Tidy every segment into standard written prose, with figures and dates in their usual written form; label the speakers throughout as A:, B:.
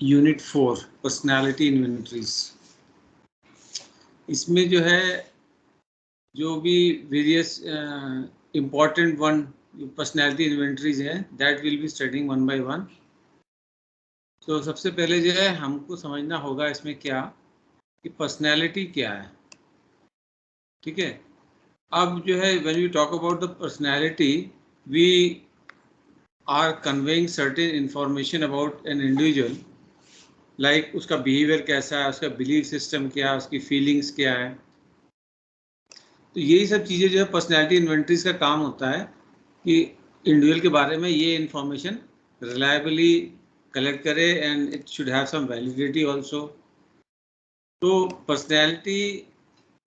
A: Unit 4 personality inventories. इसमें जो है जो भी various important one personality inventories है that will be studying one by one. तो सबसे पहले जो है हमको समझना होगा इसमें क्या कि पर्सनालिटी क्या है। ठीक है, अब जो है when we talk about the personality we are conveying certain information about an individual, like उसका बिहेवियर कैसा है, उसका बिलीफ सिस्टम क्या है, उसकी फीलिंग्स क्या है। तो यही सब चीज़ें जो है पर्सनैलिटी इन्वेंटरीज का काम होता है कि इंडिविजुअल के बारे में ये इंफॉर्मेशन रिलायबली कलेक्ट करे and it should have some validity also. तो पर्सनैलिटी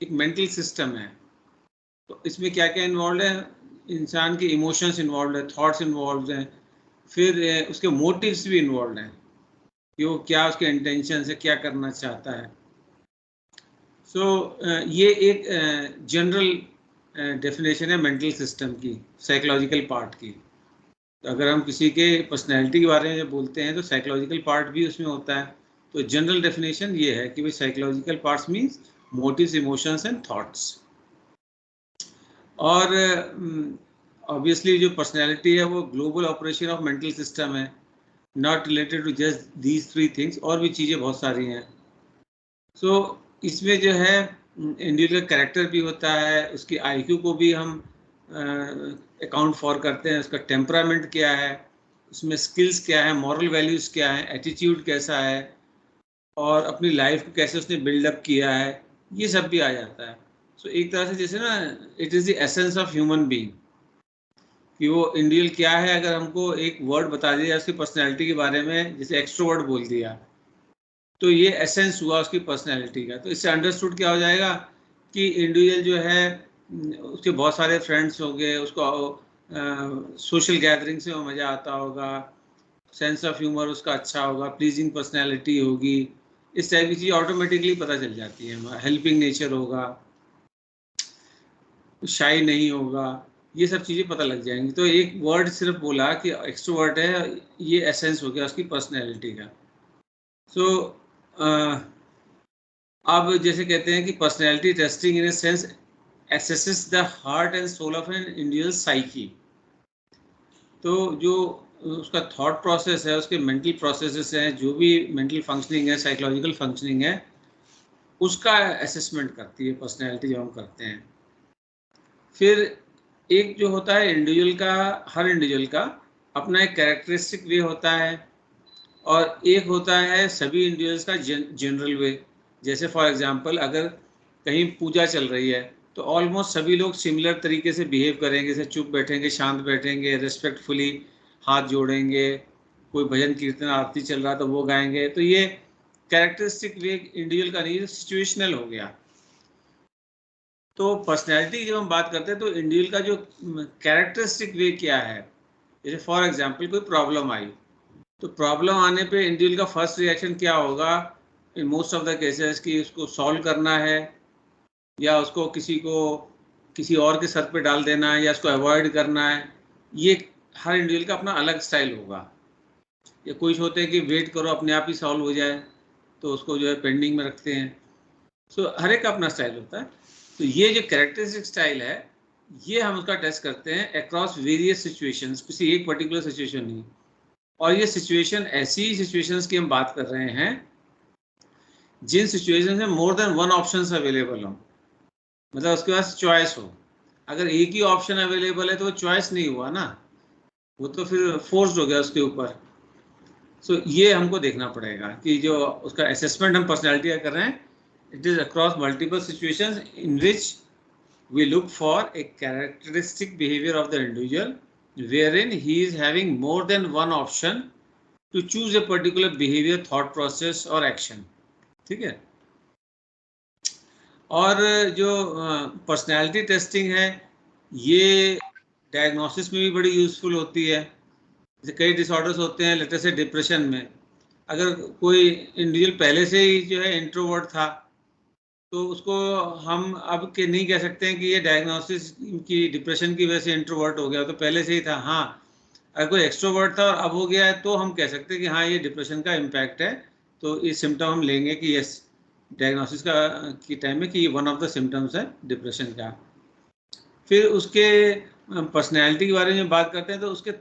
A: एक मेंटल सिस्टम है, तो इसमें क्या क्या इन्वॉल्व है, इंसान के इमोशंस इन्वॉल्व है, थॉट्स इन्वॉल्व हैं, फिर उसके मोटिव्स भी इन्वॉल्व हैं कि वो क्या उसके इंटेंशन है, क्या करना चाहता है। सो ये एक जनरल डेफिनेशन है मेंटल सिस्टम की, साइकोलॉजिकल पार्ट की। तो अगर हम किसी के पर्सनैलिटी के बारे में जब बोलते हैं तो साइकोलॉजिकल पार्ट भी उसमें होता है। तो जनरल डेफिनेशन ये है कि भाई psychological parts means motives, emotions and thoughts. और ऑब्वियसली जो पर्सनैलिटी है वो global operation of mental system है, not related to just these three things, और भी चीज़ें बहुत सारी हैं। सो इसमें जो है इंडिविजुअल का कैरेक्टर भी होता है, उसकी आईक्यू को भी हम अकाउंट फॉर करते हैं, उसका टेम्परामेंट क्या है, उसमें स्किल्स क्या है, मॉरल वैल्यूज़ क्या है, एटीट्यूड कैसा है, और अपनी लाइफ को कैसे उसने बिल्डअप किया है, ये सब भी आ जाता है। सो एक तरह से जैसे ना it is the essence of human being कि वो इंडिविजुअल क्या है। अगर हमको एक वर्ड बता दिया उसकी पर्सनैलिटी के बारे में, जैसे एक्सट्रोवर्ट बोल दिया, तो ये एसेंस हुआ उसकी पर्सनैलिटी का। तो इससे अंडरस्टूड क्या हो जाएगा कि इंडिविजुअल जो है उसके बहुत सारे फ्रेंड्स होंगे, उसको सोशल गैदरिंग से मज़ा आता होगा, सेंस ऑफ ह्यूमर उसका अच्छा होगा, प्लीजिंग पर्सनैलिटी होगी, इस टाइप की चीज़ ऑटोमेटिकली पता चल जाती है। हेल्पिंग नेचर होगा, शाई नहीं होगा, ये सब चीज़ें पता लग जाएंगी। तो एक वर्ड सिर्फ बोला कि एक्सट्रोवर्ट है, ये एसेंस हो गया उसकी पर्सनैलिटी का। सो अब जैसे कहते हैं कि personality testing in a sense assesses the heart and soul of an individual psyche. तो जो उसका थॉट प्रोसेस है, उसके मेंटल प्रोसेसेस हैं, जो भी मेंटल फंक्शनिंग है, साइकोलॉजिकल फंक्शनिंग है, उसका असेसमेंट करती है पर्सनैलिटी जब हम करते हैं। फिर एक जो होता है इंडिविजुअल का, हर इंडिविजुअल का अपना एक कैरेक्टरिस्टिक वे होता है, और एक होता है सभी इंडिविजुअल्स का जनरल वे। जैसे फॉर एग्जांपल अगर कहीं पूजा चल रही है तो ऑलमोस्ट सभी लोग सिमिलर तरीके से बिहेव करेंगे, जैसे चुप बैठेंगे, शांत बैठेंगे, रिस्पेक्टफुली हाथ जोड़ेंगे, कोई भजन कीर्तन आरती चल रहा तो वो गाएंगे। तो ये कैरेक्टरिस्टिक वे इंडिविजुअल का नहीं, सिचुएशनल हो गया। तो पर्सनैलिटी की जब हम बात करते हैं तो इंडिविजुअल का जो कैरेक्टरिस्टिक वे क्या है, जैसे फॉर एग्जांपल कोई प्रॉब्लम आई, तो प्रॉब्लम आने पे इंडिविजुअल का फर्स्ट रिएक्शन क्या होगा in most of the cases, कि उसको सॉल्व करना है या उसको किसी और के सर पे डाल देना है या उसको अवॉइड करना है। ये हर इंडिविजुअल का अपना अलग स्टाइल होगा। या कुछ होते हैं कि वेट करो अपने आप ही सॉल्व हो जाए, तो उसको जो है पेंडिंग में रखते हैं। सो हर एक का अपना स्टाइल होता है। तो ये जो कैरेक्टरिस्टिक स्टाइल है, ये हम उसका टेस्ट करते हैं अक्रॉस वेरियस सिचुएशंस, किसी एक पर्टिकुलर सिचुएशन नहीं। और ये सिचुएशन ऐसी सिचुएशंस की हम बात कर रहे हैं जिन सिचुएशन में more than one options available हो, मतलब उसके पास चॉइस हो। अगर एक ही ऑप्शन अवेलेबल है तो वो चॉइस नहीं हुआ ना, वो तो फिर फोर्स्ड हो गया उसके ऊपर। सो ये हमको देखना पड़ेगा कि जो उसका असेसमेंट हम पर्सनैलिटी का कर रहे हैं, it is across multiple situations in which we look for a characteristic behavior of the individual wherein he is having more than one option to choose a particular behavior, thought process or action। ठीक है। और जो personality testing है ये diagnosis में भी बड़ी useful होती है। जैसे कई डिसऑर्डर्स होते हैं, लेटर से डिप्रेशन में, अगर कोई इंडिविजुअल पहले से ही जो है इंट्रोवर्ट था तो उसको हम अब के नहीं कह सकते हैं कि ये डायग्नोसिस की डिप्रेशन की वजह से इंट्रोवर्ट हो गया, तो पहले से ही था। हाँ, अगर कोई एक्सट्रोवर्ट था और अब हो गया है तो हम कह सकते हैं कि हाँ ये डिप्रेशन का इम्पैक्ट है, तो ये सिम्टम हम लेंगे कि यस डायग्नोसिस का की टाइम में कि ये वन ऑफ द सिम्टम्स है डिप्रेशन का। फिर उसके पर्सनैलिटी के बारे में बात करते हैं तो उसके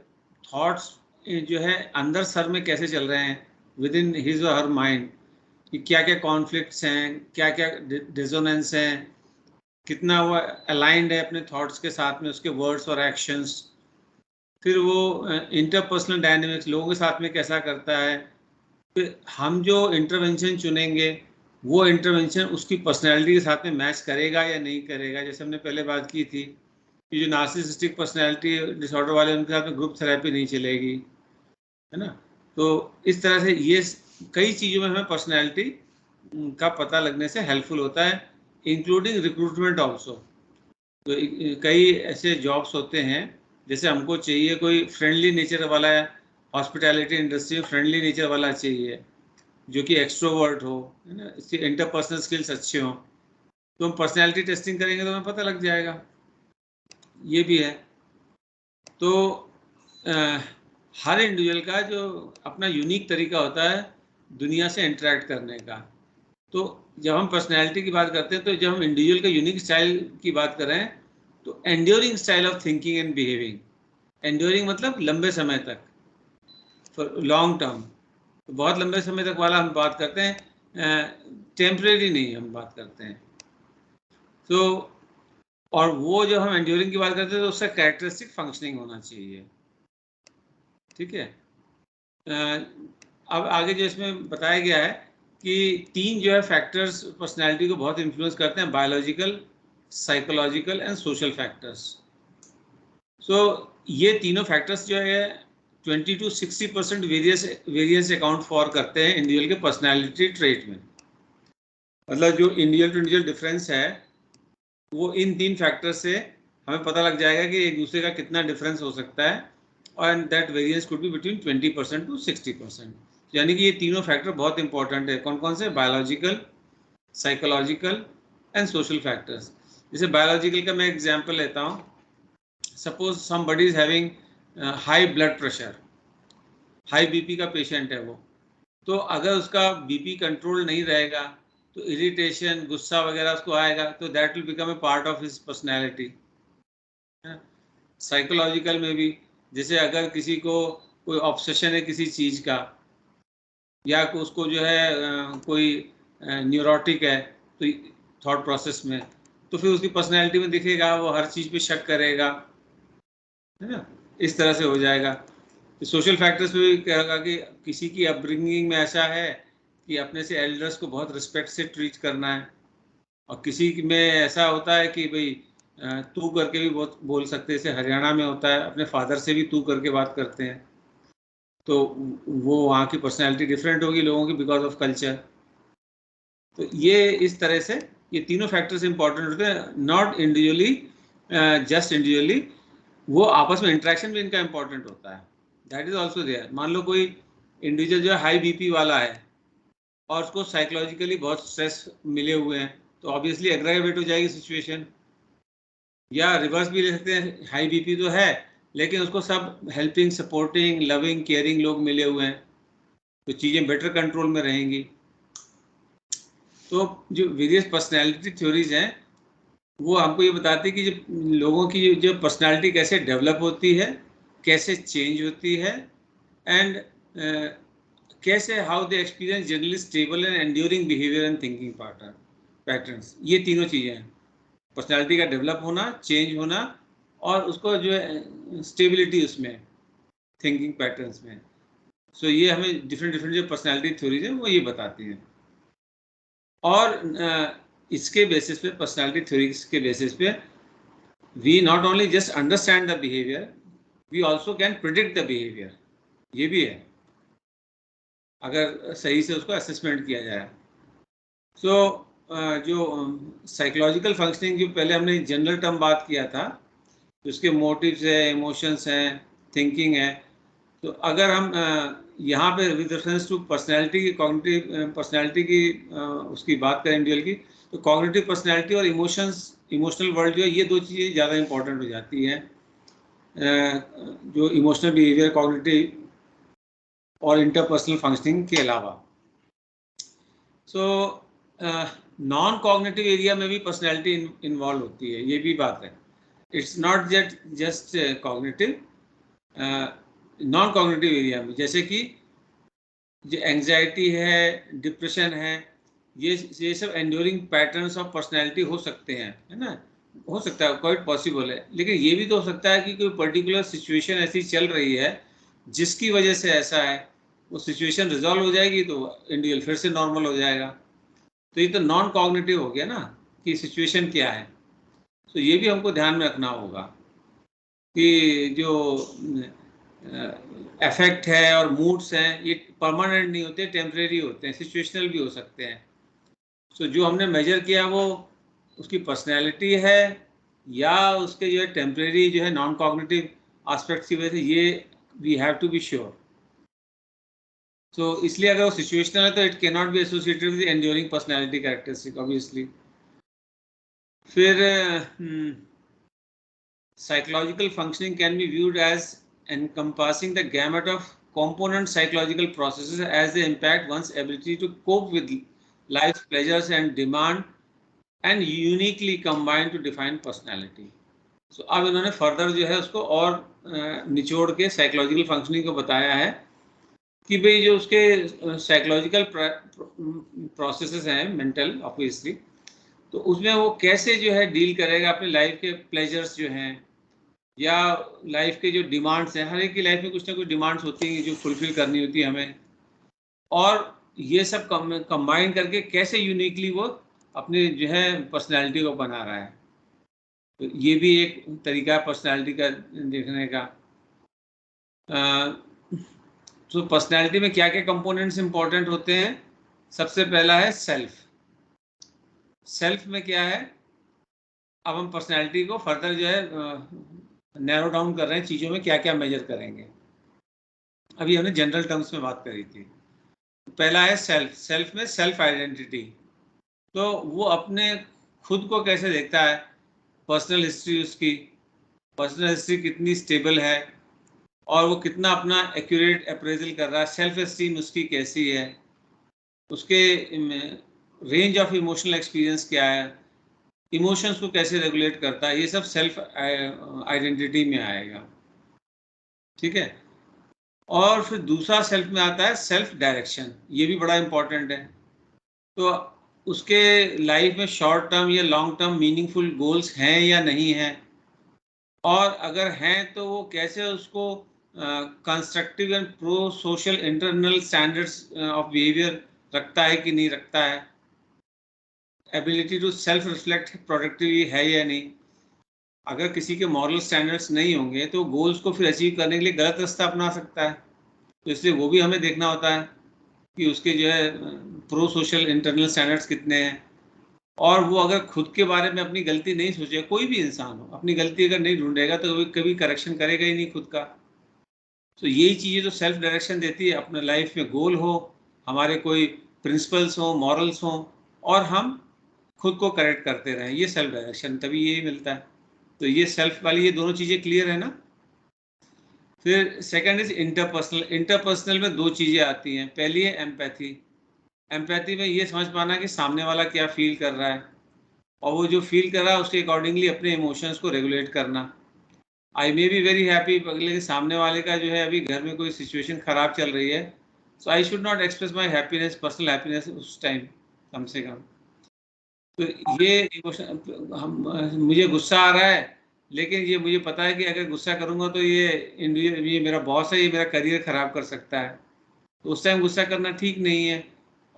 A: थॉट्स जो है अंदर सर में कैसे चल रहे हैं विद इन हिज और हर माइंड, कि क्या क्या कॉन्फ्लिक्ट्स हैं, क्या क्या डिसोनेंस हैं, कितना वो अलाइंड है अपने थॉट्स के साथ में उसके वर्ड्स और एक्शंस। फिर वो इंटरपर्सनल डायनेमिक्स लोगों के साथ में कैसा करता है। फिर हम जो इंटरवेंशन चुनेंगे वो इंटरवेंशन उसकी पर्सनैलिटी के साथ में मैच करेगा या नहीं करेगा। जैसे हमने पहले बात की थी कि जो नार्सिसिस्टिक पर्सनैलिटी डिसऑर्डर वाले उनके साथ में ग्रुप थेरेपी नहीं चलेगी, है ना। तो इस तरह से ये कई चीज़ों में हमें पर्सनैलिटी का पता लगने से हेल्पफुल होता है, इंक्लूडिंग रिक्रूटमेंट ऑल्सो। तो कई ऐसे जॉब्स होते हैं जैसे हमको चाहिए कोई फ्रेंडली नेचर वाला है, हॉस्पिटैलिटी इंडस्ट्री में फ्रेंडली नेचर वाला चाहिए जो कि एक्सट्रोवर्ट हो, है ना, इसकी इंटरपर्सनल स्किल्स अच्छे हों, तो हम पर्सनैलिटी टेस्टिंग करेंगे तो हमें पता लग जाएगा। ये भी है। तो हर इंडिविजुअल का जो अपना यूनिक तरीका होता है दुनिया से इंटरेक्ट करने का। तो जब हम पर्सनैलिटी की बात करते हैं तो जब हम इंडिविजुअल का यूनिक स्टाइल की बात करें तो enduring style of thinking and behaving. Enduring मतलब लंबे समय तक, फॉर लॉन्ग टर्म। तो बहुत लंबे समय तक वाला हम बात करते हैं, टेम्परेरी नहीं हम बात करते हैं। तो और वो जब हम एंड्योरिंग की बात करते हैं तो उसका कैरेक्टरिस्टिक फंक्शनिंग होना चाहिए, ठीक है। अब आगे जो इसमें बताया गया है कि 3 जो है फैक्टर्स पर्सनैलिटी को बहुत इन्फ्लुएंस करते हैं, biological, psychological and social factors. So ये तीनों फैक्टर्स जो है 20 to 60% वेरियंस अकाउंट फॉर करते हैं इंडिविजुअल के पर्सनैलिटी ट्रेट में। मतलब जो इंडिविजुअल टू इंडिविजुअल डिफरेंस है वो इन 3 फैक्टर से हमें पता लग जाएगा कि एक दूसरे का कितना डिफरेंस हो सकता है, और that variance could be between 20% to 60%। यानी कि ये तीनों फैक्टर बहुत इंपॉर्टेंट है। कौन कौन से? Biological, psychological and social factors. जैसे बायोलॉजिकल का मैं एग्जांपल लेता हूँ। Suppose somebody is having high blood pressure, high BP का पेशेंट है वो, तो अगर उसका बीपी कंट्रोल नहीं रहेगा तो इरिटेशन, गुस्सा वगैरह उसको आएगा, तो that will become a part of his personality. Psychological में भी जैसे अगर किसी को कोई ऑब्सेशन है किसी चीज़ का, या उसको जो है कोई न्यूरोटिक है तो थॉट प्रोसेस में, तो फिर उसकी पर्सनैलिटी में दिखेगा, वो हर चीज़ पे शक करेगा, है ना, इस तरह से हो जाएगा। तो सोशल फैक्टर्स में भी कहेगा कि किसी की अपब्रिंगिंग में ऐसा है कि अपने से एल्डर्स को बहुत रिस्पेक्ट से ट्रीट करना है, और किसी में ऐसा होता है कि भाई तू करके भी बहुत बोल सकते हैं। जैसे हरियाणा में होता है अपने फादर से भी तू करके बात करते हैं, तो वो वहाँ की पर्सनैलिटी डिफरेंट होगी लोगों की बिकॉज ऑफ कल्चर। तो ये इस तरह से ये तीनों फैक्टर्स इंपॉर्टेंट होते हैं, नॉट इंडिविजुअली, जस्ट इंडिविजुअली, वो आपस में इंटरेक्शन भी इनका इंपॉर्टेंट होता है, दैट इज ऑल्सो देयर। मान लो कोई इंडिविजुअल जो है हाई बीपी वाला है और उसको साइकोलॉजिकली बहुत स्ट्रेस मिले हुए हैं, तो ऑब्वियसली एग्रावेट हो जाएगी सिचुएशन। या रिवर्स भी ले सकते हैं, हाई बीपी तो है लेकिन उसको सब हेल्पिंग, सपोर्टिंग, लविंग, केयरिंग लोग मिले हुए हैं, तो चीज़ें बेटर कंट्रोल में रहेंगी। तो जो वेरियस पर्सनैलिटी थ्योरीज हैं वो हमको ये बताती है कि जो लोगों की जो पर्सनैलिटी कैसे डेवलप होती है, कैसे चेंज होती है, एंड कैसे how they experience generally stable and enduring behaviour and thinking patterns. ये तीनों चीज़ें हैं, पर्सनैलिटी का डेवलप होना, चेंज होना, और उसको जो है स्टेबिलिटी उसमें थिंकिंग पैटर्न्स में। सो ये हमें डिफरेंट जो पर्सनैलिटी थ्योरीज हैं वो ये बताती हैं। और इसके बेसिस पे, पर्सनैलिटी थ्योरीज के बेसिस पे, we not only just understand the behaviour, we also can predict the behaviour. ये भी है अगर सही से उसको असेसमेंट किया जाए। सो जो साइकोलॉजिकल फंक्शनिंग जो पहले हमने जनरल टर्म बात किया था, उसके मोटिव्स है, इमोशंस हैं, थिंकिंग है, तो अगर हम यहाँ पे विद रेफरेंस टू पर्सनैलिटी की, कॉग्निटिव पर्सनैलिटी की उसकी बात करें इंडिविजुअल की, तो कॉग्निटिव पर्सनैलिटी और इमोशनल वर्ल्ड जो है, ये दो चीज़ें ज़्यादा इंपॉर्टेंट हो जाती हैं। जो इमोशनल बिहेवियर, कॉग्निटिव और इंटरपर्सनल फंक्शनिंग के अलावा। सो नॉन कॉग्निटिव एरिया में भी पर्सनैलिटी इन्वॉल्व होती है, ये भी बात है। It's not just cognitive. Non cognitive area में जैसे कि जो एंग्जाइटी है, डिप्रेशन है, ये सब एंड्योरिंग पैटर्न्स ऑफ पर्सनैलिटी हो सकते हैं, है ना, हो सकता है, क्वाइट पॉसिबल है। लेकिन ये भी तो हो सकता है कि कोई पर्टिकुलर सिचुएशन ऐसी चल रही है जिसकी वजह से ऐसा है, वो सिचुएशन रिजॉल्व हो जाएगी तो इंडिविजुअल फिर से नॉर्मल हो जाएगा। तो ये तो नॉन कॉग्निटिव हो गया ना, कि सिचुएशन क्या है। तो ये भी हमको ध्यान में रखना होगा कि जो अफेक्ट है और मूड्स हैं ये परमानेंट नहीं होते, टेम्परेरी होते हैं, सिचुएशनल भी हो सकते हैं। सो जो हमने मेजर किया वो उसकी पर्सनैलिटी है या उसके जो है टेम्परेरी जो है नॉन कॉग्निटिव एस्पेक्ट्स की वजह से, ये we have to be sure. So इसलिए अगर वो सिचुएशनल है तो it can not be associated with enduring personality characteristic obviously. फिर psychological functioning can be viewed as encompassing the gamut of component psychological processes as they impact one's ability to cope with life's pleasures and demand and uniquely combine to define personality. So अब इन्होंने further जो है उसको और निचोड़ के psychological functioning को बताया है कि भाई जो उसके साइकोलॉजिकल प्रोसेसेस हैं मेंटल ऑब्वियसली, तो उसमें वो कैसे जो है डील करेगा अपने लाइफ के प्लेजर्स जो हैं या लाइफ के जो डिमांड्स हैं। हर एक की लाइफ में कुछ ना कुछ डिमांड्स होती हैं जो फुलफिल करनी होती है हमें, और ये सब कंबाइन करके कैसे यूनिकली वो अपने जो है पर्सनैलिटी को बना रहा है। तो ये भी एक तरीका है पर्सनैलिटी का देखने का। तो पर्सनैलिटी में क्या क्या कंपोनेंट्स इंपॉर्टेंट होते हैं? सबसे पहला है सेल्फ। सेल्फ में क्या है, अब हम पर्सनैलिटी को फर्दर जो है नैरो डाउन कर रहे हैं, चीज़ों में क्या क्या मेजर करेंगे। अभी हमने जनरल टर्म्स में बात करी थी। पहला है सेल्फ। सेल्फ में सेल्फ आइडेंटिटी, तो वो अपने खुद को कैसे देखता है, पर्सनल हिस्ट्री उसकी, पर्सनल हिस्ट्री कितनी स्टेबल है और वो कितना अपना एक्यूरेट अप्रेजल कर रहा है, सेल्फ एस्टीम उसकी कैसी है, उसके रेंज ऑफ इमोशनल एक्सपीरियंस क्या है, इमोशंस को कैसे रेगुलेट करता है, ये सब सेल्फ आइडेंटिटी में आएगा। ठीक है। और फिर दूसरा सेल्फ में आता है सेल्फ डायरेक्शन। ये भी बड़ा इंपॉर्टेंट है। तो उसके लाइफ में शॉर्ट टर्म या लॉन्ग टर्म मीनिंगफुल गोल्स हैं या नहीं हैं, और अगर हैं तो वो कैसे उसको constructive and pro social internal standards of behaviour रखता है कि नहीं रखता है, ability to self reflect productively है या नहीं। अगर किसी के मॉरल स्टैंडर्ड्स नहीं होंगे तो गोल्स को फिर अचीव करने के लिए गलत रास्ता अपना सकता है, तो इसलिए वो भी हमें देखना होता है कि उसके जो है प्रो सोशल इंटरनल स्टैंडर्ड्स कितने हैं। और वो अगर खुद के बारे में अपनी गलती नहीं सोचे, कोई भी इंसान हो अपनी गलती अगर नहीं ढूंढेगा तो कभी कभी करेक्शन करेगा ही नहीं खुद का। तो यही चीज़ें जो सेल्फ डायरेक्शन देती है, अपने लाइफ में गोल हो, हमारे कोई प्रिंसिपल्स हो, मॉरल्स हो, और हम खुद को करेक्ट करते रहें, ये सेल्फ डायरेक्शन, तभी यही मिलता है। तो ये सेल्फ वाली ये दोनों चीज़ें क्लियर है ना। फिर सेकंड इज इंटरपर्सनल। इंटरपर्सनल में दो चीज़ें आती हैं। पहली है एम्पैथी। एम्पैथी में ये समझ पाना कि सामने वाला क्या फील कर रहा है, और वो जो फील कर रहा है उसके अकॉर्डिंगली अपने इमोशंस को रेगुलेट करना। आई मे बी वेरी हैप्पी, लेकिन सामने वाले का जो है अभी घर में कोई सिचुएशन खराब चल रही है, so I should not express my happiness, personal happiness उस टाइम कम से कम। तो ये इमोशन, मुझे गुस्सा आ रहा है, लेकिन ये मुझे पता है कि अगर गुस्सा करूंगा तो ये मेरा बॉस है, ये मेरा करियर खराब कर सकता है, तो उस टाइम गुस्सा करना ठीक नहीं है।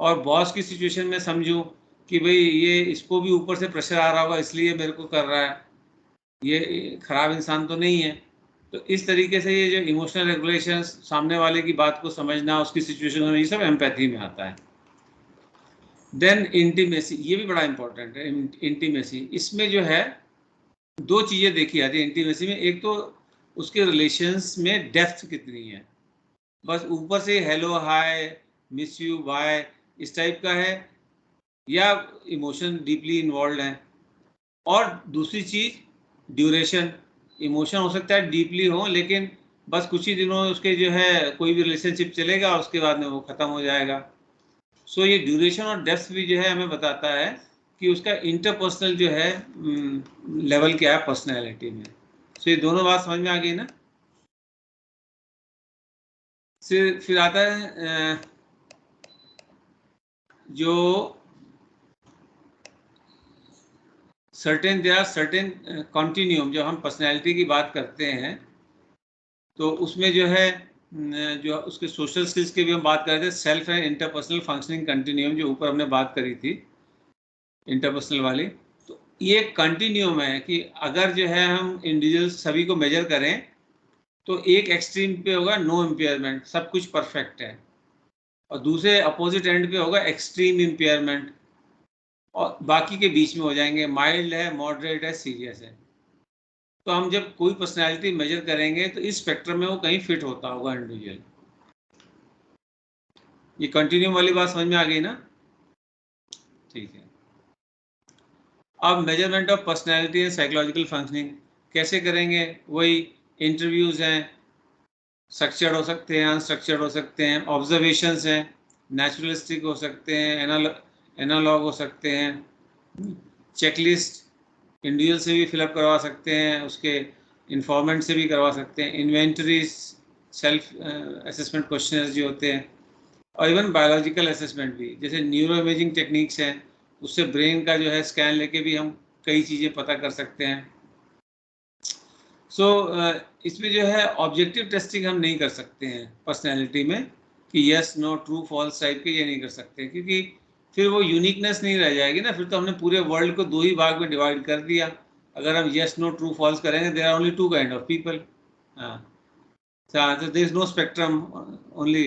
A: और बॉस की सिचुएशन में समझूं कि भाई ये इसको भी ऊपर से प्रेशर आ रहा होगा इसलिए मेरे को कर रहा है, ये खराब इंसान तो नहीं है। तो इस तरीके से ये जो इमोशनल रेगुलेशन, सामने वाले की बात को समझना, उसकी सिचुएशन में, ये सब एम्पैथी में आता है। देन इंटीमेसी, ये भी बड़ा इंपॉर्टेंट है। इंटीमेसी, इसमें जो है दो चीज़ें देखी जाती है इंटीमेसी में। एक तो उसके रिलेशंस में डेप्थ कितनी है, बस ऊपर से hello hi miss you bye इस टाइप का है, या इमोशन डीपली इन्वॉल्व है। और दूसरी चीज़ ड्यूरेशन, इमोशन हो सकता है डीपली हो, लेकिन बस कुछ ही दिनों उसके जो है कोई भी रिलेशनशिप चलेगा, उसके बाद में वो ख़त्म हो जाएगा। सो ये ड्यूरेशन और डेप्थ भी जो है हमें बताता है कि उसका इंटरपर्सनल जो है लेवल क्या है पर्सनैलिटी में। सो ये दोनों बात समझ में आ गई ना। फिर आता है जो certain there are certain continuum. जब हम पर्सनैलिटी की बात करते हैं तो उसमें जो है जो उसके सोशल स्किल्स की भी हम बात कर रहे थे, self and interpersonal functioning continuum, जो ऊपर हमने बात करी थी इंटरपर्सनल वाली। तो ये कंटिन्यूम है कि अगर जो है हम इंडिविजुअल सभी को मेजर करें तो एक एक्सट्रीम पे होगा नो इम्पेयरमेंट, सब कुछ परफेक्ट है, और दूसरे अपोजिट एंड पे होगा एक्सट्रीम इम्पेयरमेंट, और बाकी के बीच में हो जाएंगे माइल्ड है, मॉडरेट है, सीरियस है। तो हम जब कोई पर्सनैलिटी मेजर करेंगे तो इस स्पेक्ट्रम में वो कहीं फिट होता होगा इंडिविजुअल। ये कंटिन्यूम वाली बात समझ में आ गई ना। ठीक है। अब measurement of personality and psychological functioning कैसे करेंगे? वही इंटरव्यूज हैं, स्ट्रक्चर्ड हो सकते हैं, अनस्ट्रक्चर्ड हो सकते हैं, ऑब्जर्वेशंस हैं, नेचुरलिस्टिक हो सकते हैं, एनालॉग हो सकते हैं, चेकलिस्ट इंडिविजुअल से भी फिलअप करवा सकते हैं, उसके इन्फॉर्मेंट से भी करवा सकते हैं, इन्वेंटरीज, सेल्फ असेसमेंट क्वेश्चन जो होते हैं, और इवन बायोलॉजिकल असेसमेंट भी, जैसे न्यूरो इमेजिंग टेक्निक्स हैं, उससे ब्रेन का जो है स्कैन लेके भी हम कई चीज़ें पता कर सकते हैं। सो इसमें जो है ऑब्जेक्टिव टेस्टिंग हम नहीं कर सकते हैं पर्सनैलिटी में कि yes no true false type के, ये नहीं कर सकते, क्योंकि फिर वो यूनिकनेस नहीं रह जाएगी ना। फिर तो हमने पूरे वर्ल्ड को दो ही भाग में डिवाइड कर दिया। अगर हम यस नो ट्रू फॉल्स करेंगे, there are only two kind of people. हाँ, तो there is no spectrum, only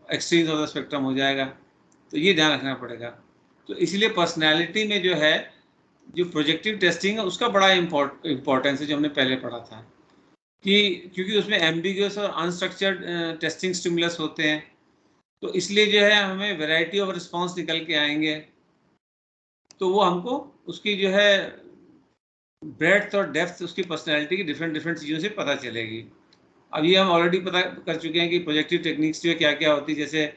A: extremes of the spectrum हो जाएगा। तो ये ध्यान रखना पड़ेगा। तो इसलिए पर्सनैलिटी में जो है जो प्रोजेक्टिव टेस्टिंग है उसका बड़ा इम्पोर्टेंस है, जो हमने पहले पढ़ा था, कि क्योंकि उसमें एम्बिगुअस और अनस्ट्रक्चर्ड टेस्टिंग स्टिमुलस होते हैं, तो इसलिए जो है हमें वैरायटी ऑफ रिस्पांस निकल के आएंगे। तो वो हमको उसकी जो है ब्रेड्थ और डेप्थ उसकी पर्सनैलिटी की डिफरेंट डिफरेंट चीज़ों से पता चलेगी। अब ये हम ऑलरेडी पता कर चुके हैं कि प्रोजेक्टिव टेक्निक्स जो है क्या क्या होती है। जैसे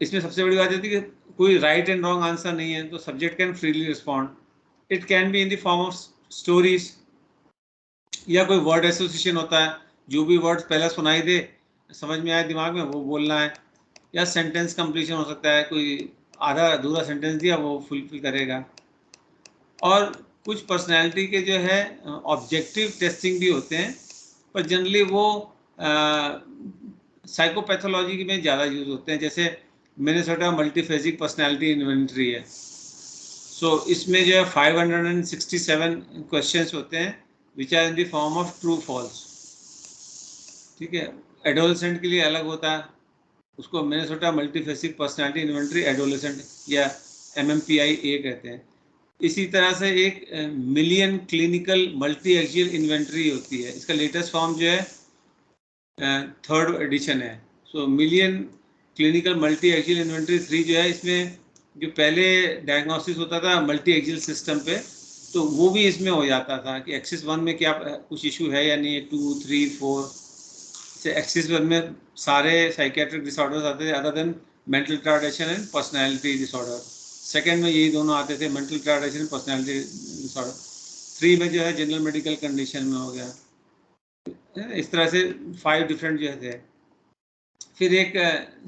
A: इसमें सबसे बड़ी बात होती है कि कोई राइट एंड रॉन्ग आंसर नहीं है, तो subject can freely respond. It can be in the form of stories, या कोई वर्ड एसोसिएशन होता है, जो भी वर्ड्स पहले सुनाई दे, समझ में आए दिमाग में, वो बोलना है। या सेंटेंस कंप्लीशन हो सकता है, कोई आधा अधूरा सेंटेंस दिया वो फुलफिल करेगा। और कुछ पर्सनैलिटी के जो है ऑब्जेक्टिव टेस्टिंग भी होते हैं, पर जनरली वो साइकोपैथोलॉजी में ज़्यादा यूज होते हैं। जैसे मिनेसोटा मल्टीफेजिक पर्सनैलिटी इन्वेंट्री है। सो इसमें जो है 567 क्वेश्चंस होते हैं which are in the form of true false. ठीक है, एडोलेसेंट के लिए अलग होता है, उसको Minnesota multiphasic personality inventory adolescent या MMPI-A कहते हैं। इसी तरह से एक million clinical multi axial inventory होती है, इसका लेटेस्ट फॉर्म जो है 3rd एडिशन है। So Millon clinical multi axial inventory 3 जो है, इसमें जो पहले डायग्नोसिस होता था मल्टी एक्सियल सिस्टम पे, तो वो भी इसमें हो जाता था कि एक्सिस 1 में क्या कुछ इशू है या नहीं, 2, 3, 4 से एक्सिस 1 में सारे साइकेट्रिक डिसऑर्डर्स आते थे other than mental retardation and personality disorder. Second में यही दोनों आते थे, mental retardation and personality disorder. 3 में जो है जनरल मेडिकल कंडीशन में हो गया। इस तरह से 5 डिफरेंट जो थे। फिर एक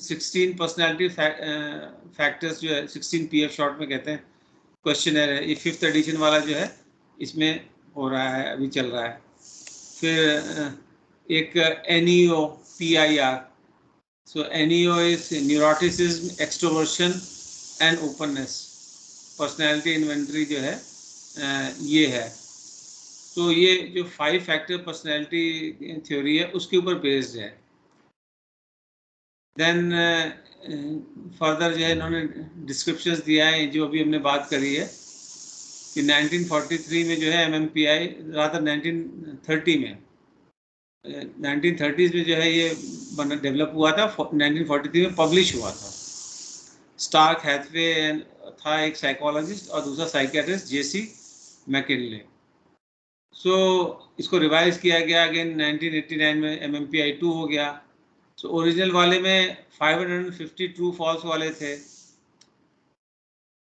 A: 16 पर्सनैलिटी फैक्टर्स जो है, 16 PF शॉर्ट में कहते हैं, क्वेश्चनर है। ये 5th एडिशन वाला जो है इसमें हो रहा है, अभी चल रहा है। फिर एक NEO PIR। So NEO is neuroticism, extroversion and openness. Personality inventory जो है ये है। तो ये जो 5 फैक्टर पर्सनैलिटी थ्योरी है उसके ऊपर बेस्ड है। देन फर्दर जो है इन्होंने डिस्क्रिप्शंस दिया है, जो अभी हमने बात करी है कि 1943 में जो है MMPI, रादर 1930 में 1930s में जो है ये डेवलप हुआ था, 1943 में पब्लिश हुआ था। स्टार्क हैथवे था एक साइकोलॉजिस्ट, और दूसरा साइकियाट्रिस्ट JC मैकिनले। सो इसको रिवाइज किया गया अगेन 1989 में, MMPI 2 हो गया। सो ओरिजिनल वाले में 550 ट्रू फॉल्स वाले थे।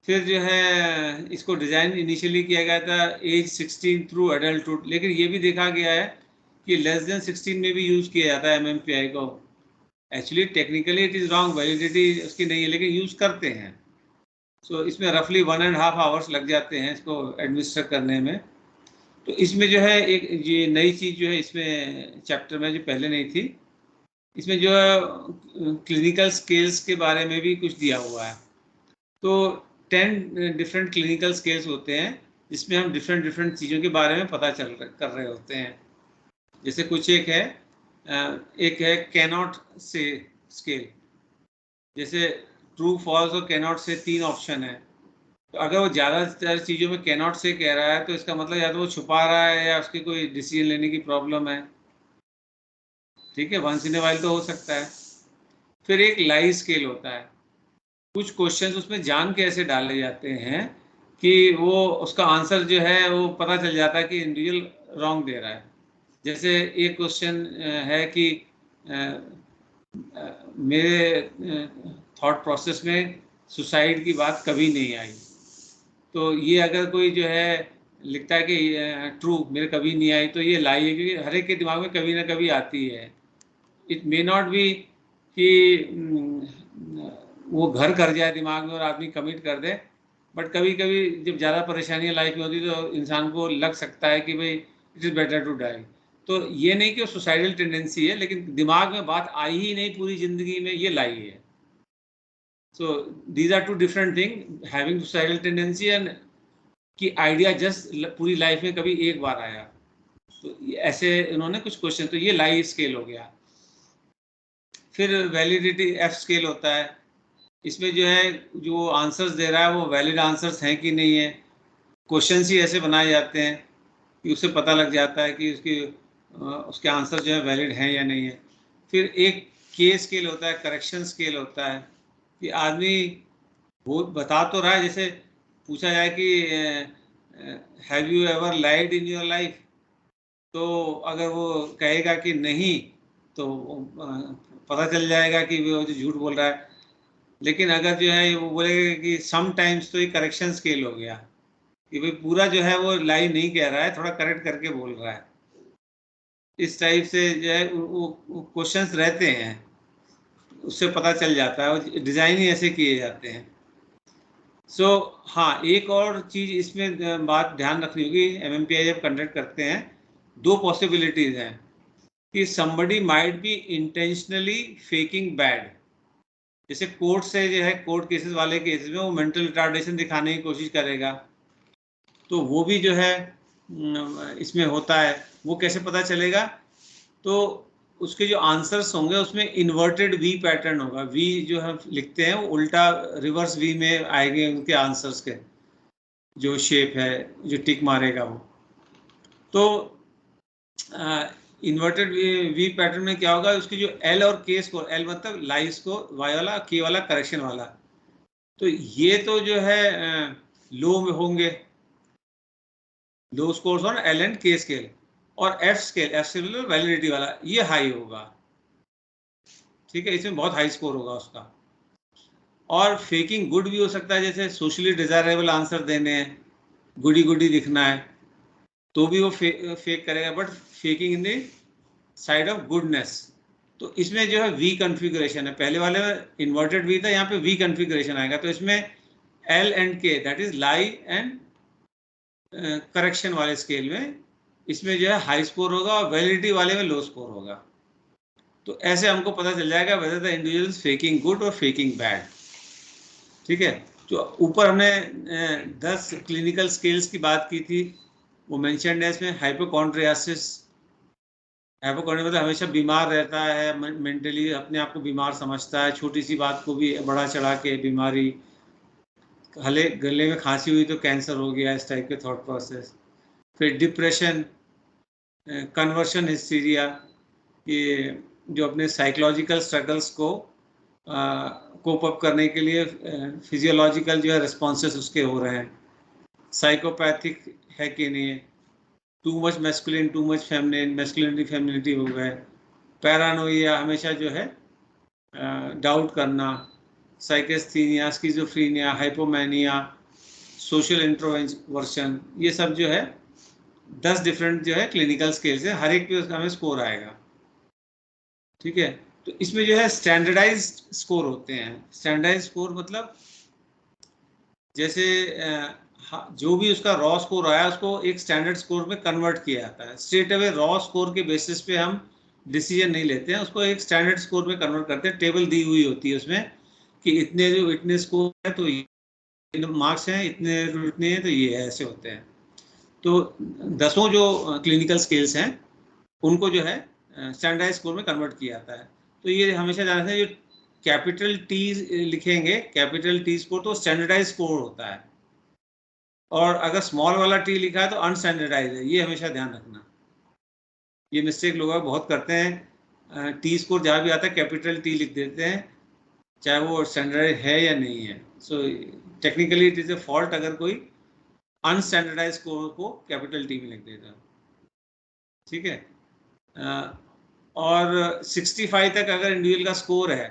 A: फिर जो है इसको डिज़ाइन इनिशियली किया गया था एज 16 थ्रू एडल्टहुड, लेकिन ये भी देखा गया है कि लेस देन 16 में भी यूज़ किया जाता है MMPI को। Actually technically it is wrong, validity उसकी नहीं है, लेकिन यूज़ करते हैं। सो इसमें रफली 1.5 आवर्स लग जाते हैं इसको एडमिनिस्टर करने में। तो इसमें जो है एक ये नई चीज़ जो है इसमें चैप्टर में जो पहले नहीं थी, इसमें जो है क्लिनिकल स्केल्स के बारे में भी कुछ दिया हुआ है। तो 10 डिफरेंट क्लिनिकल स्केल्स होते हैं जिसमें हम डिफरेंट चीज़ों के बारे में पता कर रहे होते हैं। जैसे कुछ एक है कैनॉट से स्केल, जैसे ट्रू फॉल्स और कैनॉट से 3 ऑप्शन है। तो अगर वो ज़्यादातर चीज़ों में कैनॉट से कह रहा है तो इसका मतलब या तो वो छुपा रहा है या उसकी कोई डिसीजन लेने की प्रॉब्लम है। ठीक है, वंस इन ए वाइल तो हो सकता है। फिर एक लाई स्केल होता है, कुछ क्वेश्चंस उसमें जान के ऐसे डाले जाते हैं कि वो उसका आंसर जो है वो पता चल जाता है कि इंडिविजुअल रॉन्ग दे रहा है। जैसे एक क्वेश्चन है कि मेरे थॉट प्रोसेस में सुसाइड की बात कभी नहीं आई। तो ये अगर कोई जो है लिखता है कि ट्रू मेरे कभी नहीं आई, तो ये लाई है, क्योंकि हर एक के दिमाग में कभी ना कभी आती है। इट मे नॉट बी कि वो घर कर जाए दिमाग में और आदमी कमिट कर दे, बट कभी कभी जब ज़्यादा परेशानियाँ लाइफ में होती तो इंसान को लग सकता है कि भाई it is better to die. तो ये नहीं कि वो सुसाइडल टेंडेंसी है, लेकिन दिमाग में बात आई ही नहीं पूरी ज़िंदगी में, ये लाई है। So these are two different thing, having suicidal tendency and कि आइडिया जस्ट पूरी लाइफ में कभी एक बार आया। तो ऐसे इन्होंने कुछ क्वेश्चन, तो ये लाई स्केल हो गया। फिर वैलिडिटी एफ स्केल होता है, इसमें जो है जो आंसर्स दे रहा है वो वैलिड आंसर्स हैं कि नहीं है। क्वेश्चंस ही ऐसे बनाए जाते हैं कि उससे पता लग जाता है कि उसके आंसर जो है वैलिड हैं या नहीं है। फिर एक के स्केल होता है, करेक्शन स्केल होता है कि आदमी वो बता तो रहा है, जैसे पूछा जाए कि have you ever lied in your life, तो अगर वो कहेगा कि नहीं तो पता चल जाएगा कि वो जो झूठ बोल रहा है। लेकिन अगर जो है वो बोलेगा कि सम टाइम्स, तो ये करेक्शन स्केल हो गया कि भाई पूरा जो है वो लाई नहीं कह रहा है, थोड़ा करेक्ट करके बोल रहा है। इस टाइप से जो है वो क्वेश्चंस रहते हैं, उससे पता चल जाता है, डिज़ाइन ही ऐसे किए जाते हैं। सो हाँ, एक और चीज़ इसमें बात ध्यान रखनी होगी, MMPI जब कंडक्ट करते हैं, 2 पॉसिबिलिटीज़ हैं कि somebody might be intentionally faking bad। जैसे कोर्ट से जो है कोर्ट केसेस वाले केसेस में वो मेंटल रिटार्डेशन दिखाने की कोशिश करेगा, तो वो भी जो है इसमें होता है। वो कैसे पता चलेगा, तो उसके जो आंसर्स होंगे उसमें इन्वर्टेड वी पैटर्न होगा। वी जो हम लिखते हैं वो उल्टा रिवर्स वी में आएंगे उनके आंसर्स के, जो शेप है जो टिक मारेगा वो। तो इन्वर्टेड वी पैटर्न में क्या होगा, उसकी जो एल और के स्कोर, एल मतलब लाई स्कोर वाई वाला, के वाला करेक्शन वाला, तो ये तो जो है लो में होंगे, लो स्कोर्स ऑन एल एंड के स्केल। और एफ स्केल वैलिडिटी वाला, ये हाई होगा। ठीक है, इसमें बहुत हाई स्कोर होगा उसका। और फेकिंग गुड भी हो सकता है, जैसे सोशली डिजायरेबल आंसर देने हैं, गुडी गुडी दिखना है, तो भी वो फेक करेगा, but faking in the side of goodness. तो इसमें जो है वी कन्फिग्रेशन है, पहले वाले में इन्वर्टेड वी था, यहाँ पे वी कन्फिग्रेशन आएगा। तो इसमें एल एंड के, that is lie and correction वाले स्केल में, इसमें जो है हाई स्कोर होगा और वैलिडिटी वाले में लो स्कोर होगा। तो ऐसे हमको पता चल जाएगा whether the individual faking good और फेकिंग बैड। ठीक है, जो ऊपर हमने 10 क्लिनिकल स्केल्स की बात की थी, वो मेंशन्ड है इसमें। हाइपोकॉन्ड्रियासिस, हाइपोकॉन्ड्रिया मतलब हमेशा बीमार रहता है, मेंटली अपने आप को बीमार समझता है, छोटी सी बात को भी बढ़ा चढ़ा के बीमारी, गले में खांसी हुई तो कैंसर हो गया, इस टाइप के थॉट प्रोसेस। फिर डिप्रेशन, कन्वर्शन हिस्टीरिया, ये जो अपने साइकोलॉजिकल स्ट्रगल्स को कोप अप करने के लिए फिजियोलॉजिकल जो है रिस्पॉन्सेस उसके हो रहे हैं। साइकोपैथिक है कि नहीं है, too much masculine, too much feminine, masculinity femininity हो गए, पैरानोइया, हमेशा जो है डाउट करना, साइकेस्थीनिया, स्किज़ोफ्रीनिया, हाइपोमैनिया, सोशल इंट्रोवर्शन, ये सब जो है 10 डिफरेंट जो है क्लिनिकल स्केल्स है, हर एक पे उसका हमें स्कोर आएगा। ठीक है, तो इसमें जो है स्टैंडर्डाइज्ड स्कोर होते हैं। स्टैंडर्डाइज्ड स्कोर मतलब जैसे जो भी उसका रॉ स्कोर आया उसको एक स्टैंडर्ड स्कोर में कन्वर्ट किया जाता है। स्ट्रेट अवे रॉ स्कोर के बेसिस पे हम डिसीजन नहीं लेते हैं, उसको एक स्टैंडर्ड स्कोर में कन्वर्ट करते हैं। टेबल दी हुई होती है उसमें कि इतने स्कोर है तो ये मार्क्स हैं, इतने हैं तो ये ऐसे होते हैं। तो 10 जो क्लिनिकल स्केल्स हैं उनको जो है स्टैंडर्डाइज स्कोर में कन्वर्ट किया जाता है। तो ये हमेशा ध्यान रखना, जो कैपिटल टी लिखेंगे, कैपिटल टी स्कोर तो स्टैंडर्डाइज स्कोर होता है, और अगर स्मॉल वाला टी लिखा है तो अनस्टैंडर्डाइज है। ये हमेशा ध्यान रखना, ये मिस्टेक लोग बहुत करते हैं। टी स्कोर जहाँ भी आता है कैपिटल टी लिख देते हैं, चाहे वो स्टैंडर्डाइज है या नहीं है। So technically it is a fault अगर कोई अनस्टैंडर्डाइज स्कोर को कैपिटल टी में लिख देता है। ठीक है, और 65 तक अगर इंडिविजुअल का स्कोर है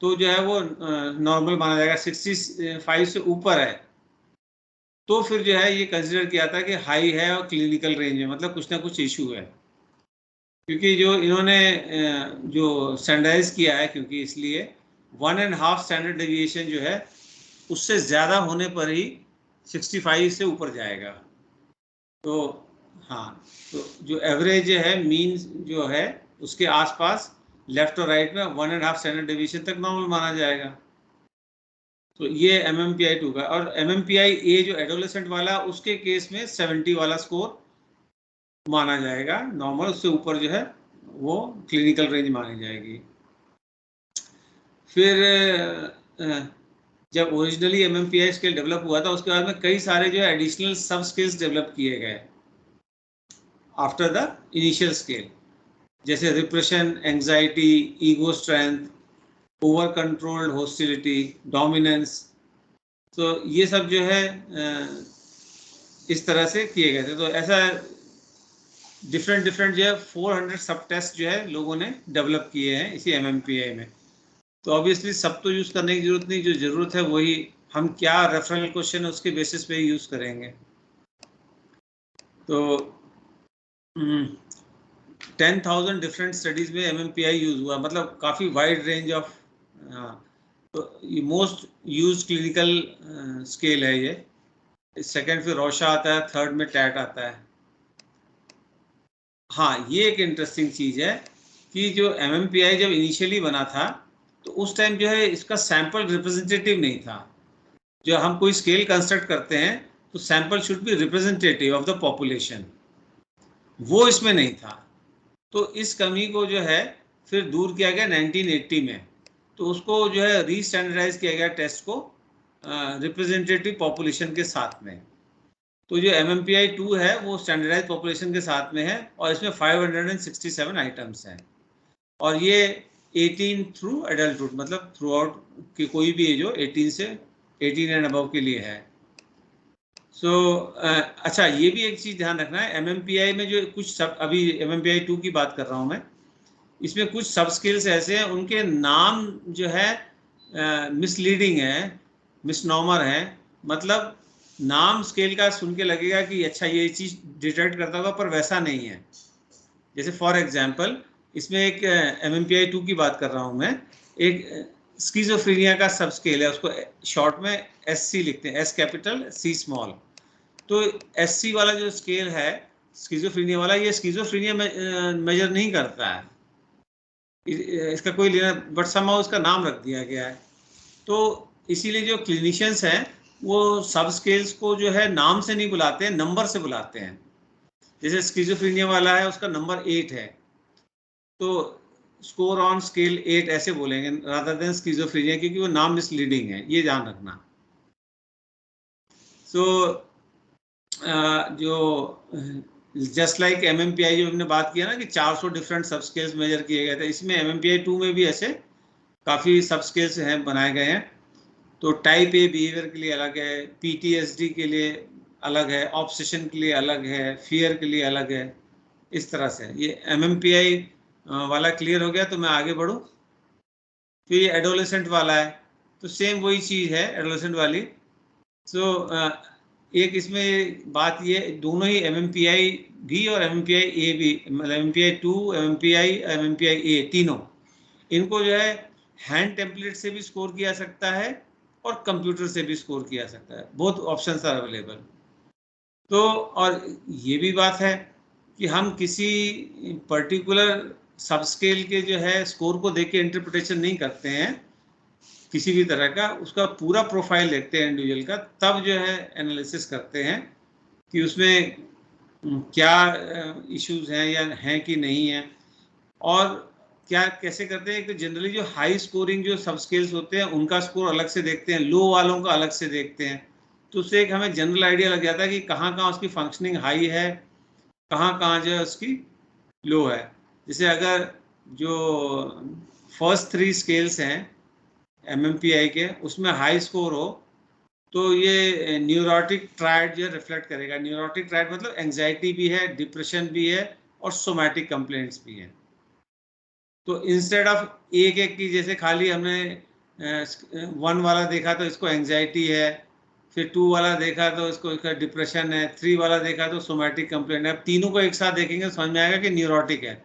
A: तो जो है वो नॉर्मल माना जाएगा। 65 से ऊपर है तो फिर जो है ये कंसिडर किया जाता है कि हाई है और क्लिनिकल रेंज में, मतलब कुछ ना कुछ इशू है। क्योंकि जो इन्होंने जो स्टैंडर्डाइज किया है, क्योंकि इसलिए 1.5 स्टैंडर्ड डेविएशन जो है उससे ज़्यादा होने पर ही 65 से ऊपर जाएगा। तो हाँ, तो जो एवरेज है, मीन जो है उसके आसपास लेफ्ट और राइट में 1.5 स्टैंडर्ड डेविएशन तक नॉर्मल माना जाएगा। तो ये MMPI 2 का। और MMPI A जो एडोलेसेंट वाला, उसके केस में 70 वाला स्कोर माना जाएगा नॉर्मल, उससे ऊपर जो है वो क्लिनिकल रेंज मानी जाएगी। फिर जब ओरिजिनली MMPI स्केल डेवलप हुआ था उसके बाद में कई सारे जो है एडिशनल सब स्किल्स डेवलप किए गए आफ्टर द इनिशियल स्केल, जैसे repression, anxiety, ego strength, over controlled hostility, dominance. तो ये सब जो है इस तरह से किए गए थे। तो ऐसा डिफरेंट जो है 400 सब टेस्ट जो है लोगों ने डेवलप किए हैं इसी MMPI में। तो ऑब्वियसली सब तो यूज करने की जरूरत नहीं, जो जरूरत है वही हम क्या रेफरल क्वेश्चन है उसके बेसिस पे यूज करेंगे। तो 10,000 डिफरेंट स्टडीज में MMPI यूज हुआ, मतलब काफ़ी वाइड रेंज ऑफ। तो ये मोस्ट यूज क्लिनिकल स्केल है ये। सेकंड फिर रोशा आता है, थर्ड में टैट आता है। हाँ, ये एक इंटरेस्टिंग चीज़ है कि जो MMPI जब इनिशियली बना था तो उस टाइम जो है इसका सैंपल रिप्रेजेंटेटिव नहीं था। जो हम कोई स्केल कंस्ट्रक्ट करते हैं तो sample should be representative of the population, वो इसमें नहीं था। तो इस कमी को जो है फिर दूर किया गया 1980 में। तो उसको जो है रीस्टैंडर्डाइज किया गया टेस्ट को रिप्रेजेंटेटिव पॉपुलेशन के साथ में। तो जो MMPI 2 है वो स्टैंडर्डाइज पॉपुलेशन के साथ में है और इसमें 567 आइटम्स हैं, और ये 18 थ्रू एडल्टहुड, मतलब थ्रू आउट की कोई भी एज हो, 18 एंड अबव के लिए है। सो अच्छा, ये भी एक चीज़ ध्यान रखना है, MMPI में जो कुछ सब, अभी MMPI 2 की बात कर रहा हूँ मैं, इसमें कुछ सब स्किल्स ऐसे हैं उनके नाम जो है मिसलीडिंग है, मिसनॉमर है। मतलब नाम स्केल का सुन के लगेगा कि अच्छा ये चीज़ डिटेक्ट करता होगा, पर वैसा नहीं है। जैसे फॉर एग्जांपल इसमें एक MMPI 2 की बात कर रहा हूँ मैं, एक स्किज़ोफ्रेनिया का सब स्केल है, उसको शॉर्ट में SC लिखते हैं, S कैपिटल C स्मॉल। तो SC वाला जो स्केल है स्किज़ोफ्रेनिया वाला, ये स्किज़ोफ्रेनिया मेजर नहीं करता है, इसका कोई लेना, बट समहाउ इसका नाम रख दिया गया है। तो इसीलिए जो क्लिनिशियंस हैं वो सब स्केल्स को जो है नाम से नहीं बुलाते हैं, नंबर से बुलाते हैं। जैसे स्किज़ोफ्रेनिया वाला है उसका नंबर 8 है, तो स्कोर ऑन स्केल 8 ऐसे बोलेंगे रादर देन स्किज़ोफ्रेनिया, क्योंकि वो नाम मिसलीडिंग है, ये ध्यान रखना। सो जो जस्ट लाइक MMPI जो हमने बात किया ना कि 400 डिफरेंट सब स्केल्स मेजर किए गए थे, इसमें MMPI 2 में भी ऐसे काफ़ी सब स्केल्स हैं बनाए गए हैं। तो टाइप A बिहेवियर के लिए अलग है, PTSD के लिए अलग है, ऑब्सेशन के लिए अलग है, फियर के लिए अलग है, इस तरह से। ये MMPI वाला क्लियर हो गया तो मैं आगे बढ़ूं। फिर ये एडोलेसेंट वाला है, तो सेम वही चीज़ है एडोलेसेंट वाली। सो एक इसमें बात ये, दोनों ही MMPI भी और MMPI A भी, मतलब MMPI 2, MMPI A तीनों, इनको जो है हैंड टेम्पलेट से भी स्कोर किया सकता है और कंप्यूटर से भी स्कोर किया सकता है, बोथ ऑप्शंस आर अवेलेबल। तो और ये भी बात है कि हम किसी पर्टिकुलर सब स्केल के जो है स्कोर को देख के इंटरप्रिटेशन नहीं करते हैं किसी भी तरह का, उसका पूरा प्रोफाइल देखते हैं इंडिविजुअल का, तब जो है एनालिसिस करते हैं कि उसमें क्या इश्यूज हैं या हैं कि नहीं है। और क्या कैसे करते हैं कि जनरली जो हाई स्कोरिंग जो सब स्केल्स होते हैं उनका स्कोर अलग से देखते हैं, लो वालों का अलग से देखते हैं, तो उससे एक हमें जनरल आइडिया लग जाता है कि कहाँ कहाँ उसकी फंक्शनिंग हाई है, कहाँ कहाँ जो है उसकी लो है। जैसे अगर जो फर्स्ट 3 स्केल्स हैं MMPI के, उसमें हाई स्कोर हो तो ये न्यूरोटिक ट्रायड जो रिफ्लेक्ट करेगा। न्यूरोटिक ट्रायड मतलब एंजाइटी भी है, डिप्रेशन भी है और सोमैटिक कंप्लेंट्स भी हैं। तो इंस्टेड ऑफ एक एक की, जैसे खाली हमने 1 वाला देखा तो इसको एंजाइटी है, फिर 2 वाला देखा तो इसको इसका डिप्रेशन है, 3 वाला देखा तो सोमैटिक कंप्लेंट है, अब तीनों को एक साथ देखेंगे तो समझ में आएगा कि न्यूरोटिक है,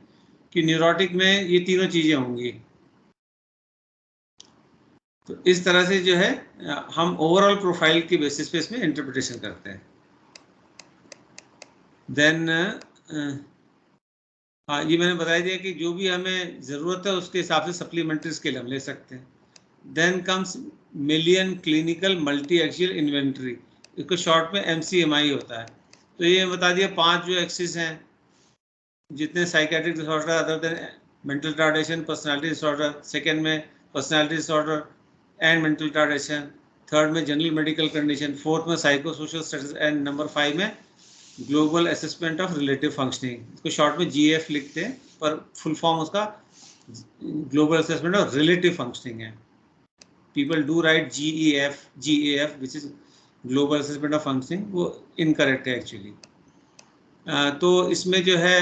A: कि न्यूरोटिक में ये तीनों चीज़ें होंगी। तो इस तरह से जो है हम ओवरऑल प्रोफाइल की बेसिस पे इसमें इंटरप्रिटेशन करते हैं। देन हाँ, ये मैंने बताया दिया कि जो भी हमें ज़रूरत है उसके हिसाब से सप्लीमेंट्री स्केल हम ले सकते हैं। Then comes million clinical multi axial inventory, इसको शॉर्ट में MCMI होता है। तो ये बता दिया 5 जो एक्सिस हैं, जितने psychiatric disorder other than mental retardation, personality disorder, second में personality disorder and mental retardation, third में जनरल मेडिकल कंडीशन, फोर्थ में psycho social status, and number 5 में global assessment of relative functioning. इसको शॉर्ट में GF लिखते हैं, पर full form उसका global assessment of relative functioning है। People do write GAF which is global assessment of functioning, वो इनकरेक्ट है एक्चुअली। तो इसमें जो है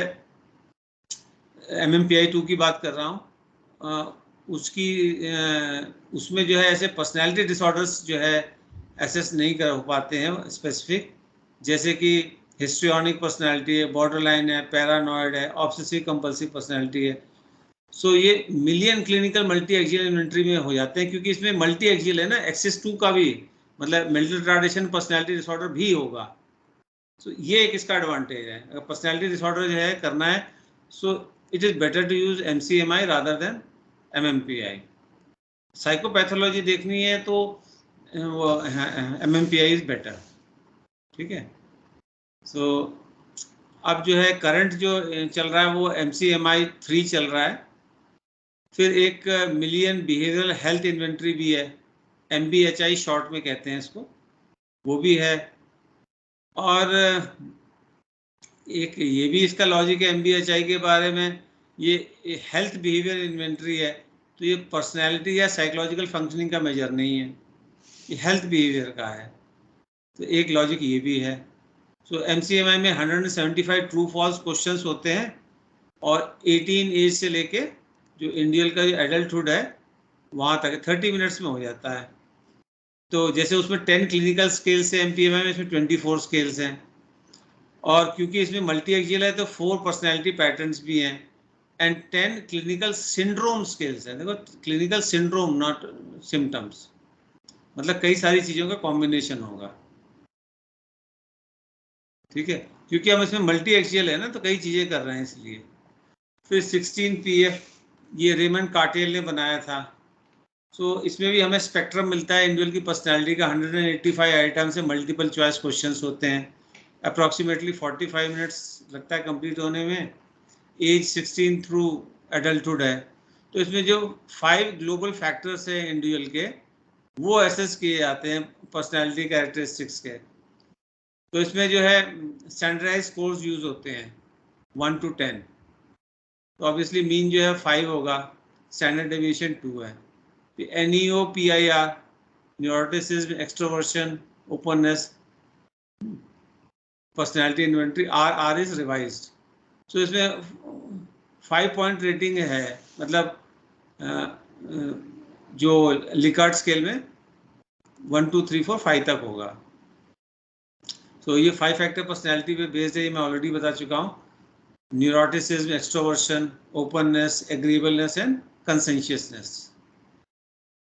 A: MMPI 2 की बात कर रहा हूँ, उसकी उसमें जो है ऐसे पर्सनैलिटी डिसऑर्डर्स जो है एसेस नहीं कर पाते हैं स्पेसिफिक, जैसे कि हिस्ट्रियोनिक पर्सनैलिटी है, बॉर्डरलाइन है, पैरानॉइड है, ऑब्सेसिव कंपल्सिव पर्सनैलिटी है। सो ये million clinical multi axial inventory में हो जाते हैं, क्योंकि इसमें मल्टी एक्सियल है ना, एक्सिस 2 का भी, मतलब मेंटल रिटार्डेशन पर्सनैलिटी डिसऑर्डर भी होगा। सो ये एक इसका एडवांटेज है। अगर पर्सनैलिटी डिसऑर्डर जो है करना है, so it is better to use MCMI rather than MMPI। Psychopathology देखनी है तो वो MMPI इज बेटर। ठीक है। सो अब जो है करंट जो चल रहा है वो MCMI 3 चल रहा है। फिर एक मिलियन बिहेवियरल हेल्थ इन्वेंट्री भी है, MBHI शॉर्ट में कहते हैं इसको, वो भी है। और एक ये भी इसका लॉजिक है MBHI के बारे में, ये हेल्थ बिहेवियर इन्वेंट्री है, तो ये पर्सनैलिटी या साइकोलॉजिकल फंक्शनिंग का मेजर नहीं है, ये हेल्थ बिहेवियर का है। तो एक लॉजिक ये भी है। सो MCMI में 175 ट्रू फॉल्स क्वेश्चंस होते हैं, और 18 एज से लेके जो इंडिविजुअल का जो एडल्टहुड है वहाँ तक 30 मिनट्स में हो जाता है। तो जैसे उसमें 10 क्लिनिकल स्केल्स है MPMI में, इसमें 24 स्केल्स हैं। और क्योंकि इसमें मल्टी एक्सियल है तो 4 पर्सनैलिटी पैटर्न्स भी हैं, एंड 10 क्लिनिकल सिंड्रोम स्केल्स हैं। देखो, क्लिनिकल सिंड्रोम नॉट सिम्टम्स, मतलब कई सारी चीज़ों का कॉम्बिनेशन होगा। ठीक है, क्योंकि हम इसमें मल्टी एक्सियल है ना, तो कई चीज़ें कर रहे हैं इसलिए। फिर 16 PF ये रेमंड कार्टेल ने बनाया था। सो इसमें भी हमें स्पेक्ट्रम मिलता है इंडिविजुअल की पर्सनैलिटी का। 185 आइटम से मल्टीपल चॉइस क्वेश्चंस होते हैं, अप्रॉक्सीमेटली 45 मिनट्स लगता है कंप्लीट होने में। एज 16 थ्रू एडल्टहुड है। तो इसमें जो 5 ग्लोबल फैक्टर्स हैं इंडिविजुअल के, वो एसेस किए जाते हैं पर्सनैलिटी कैरेक्टरिस्टिक्स के। तो इसमें जो है स्टैंडर्डाइज स्कोर्स यूज होते हैं 1 to 10। तो ऑब्वियसली मीन जो है 5 होगा, स्टैंडर्ड डेविएशन 2 है। NEO PIR, neuroticism, extroversion, openness, personality inventory R is revised. So इसमें 5 पॉइंट रेटिंग है, मतलब जो लिकार्ट स्केल में 1 2 3 4 5 तक होगा। तो ये 5 फैक्टर पर्सनैलिटी पे बेस्ड है, ये मैं ऑलरेडी बता चुका हूँ। Neuroticism, extroversion, openness, agreeableness and conscientiousness.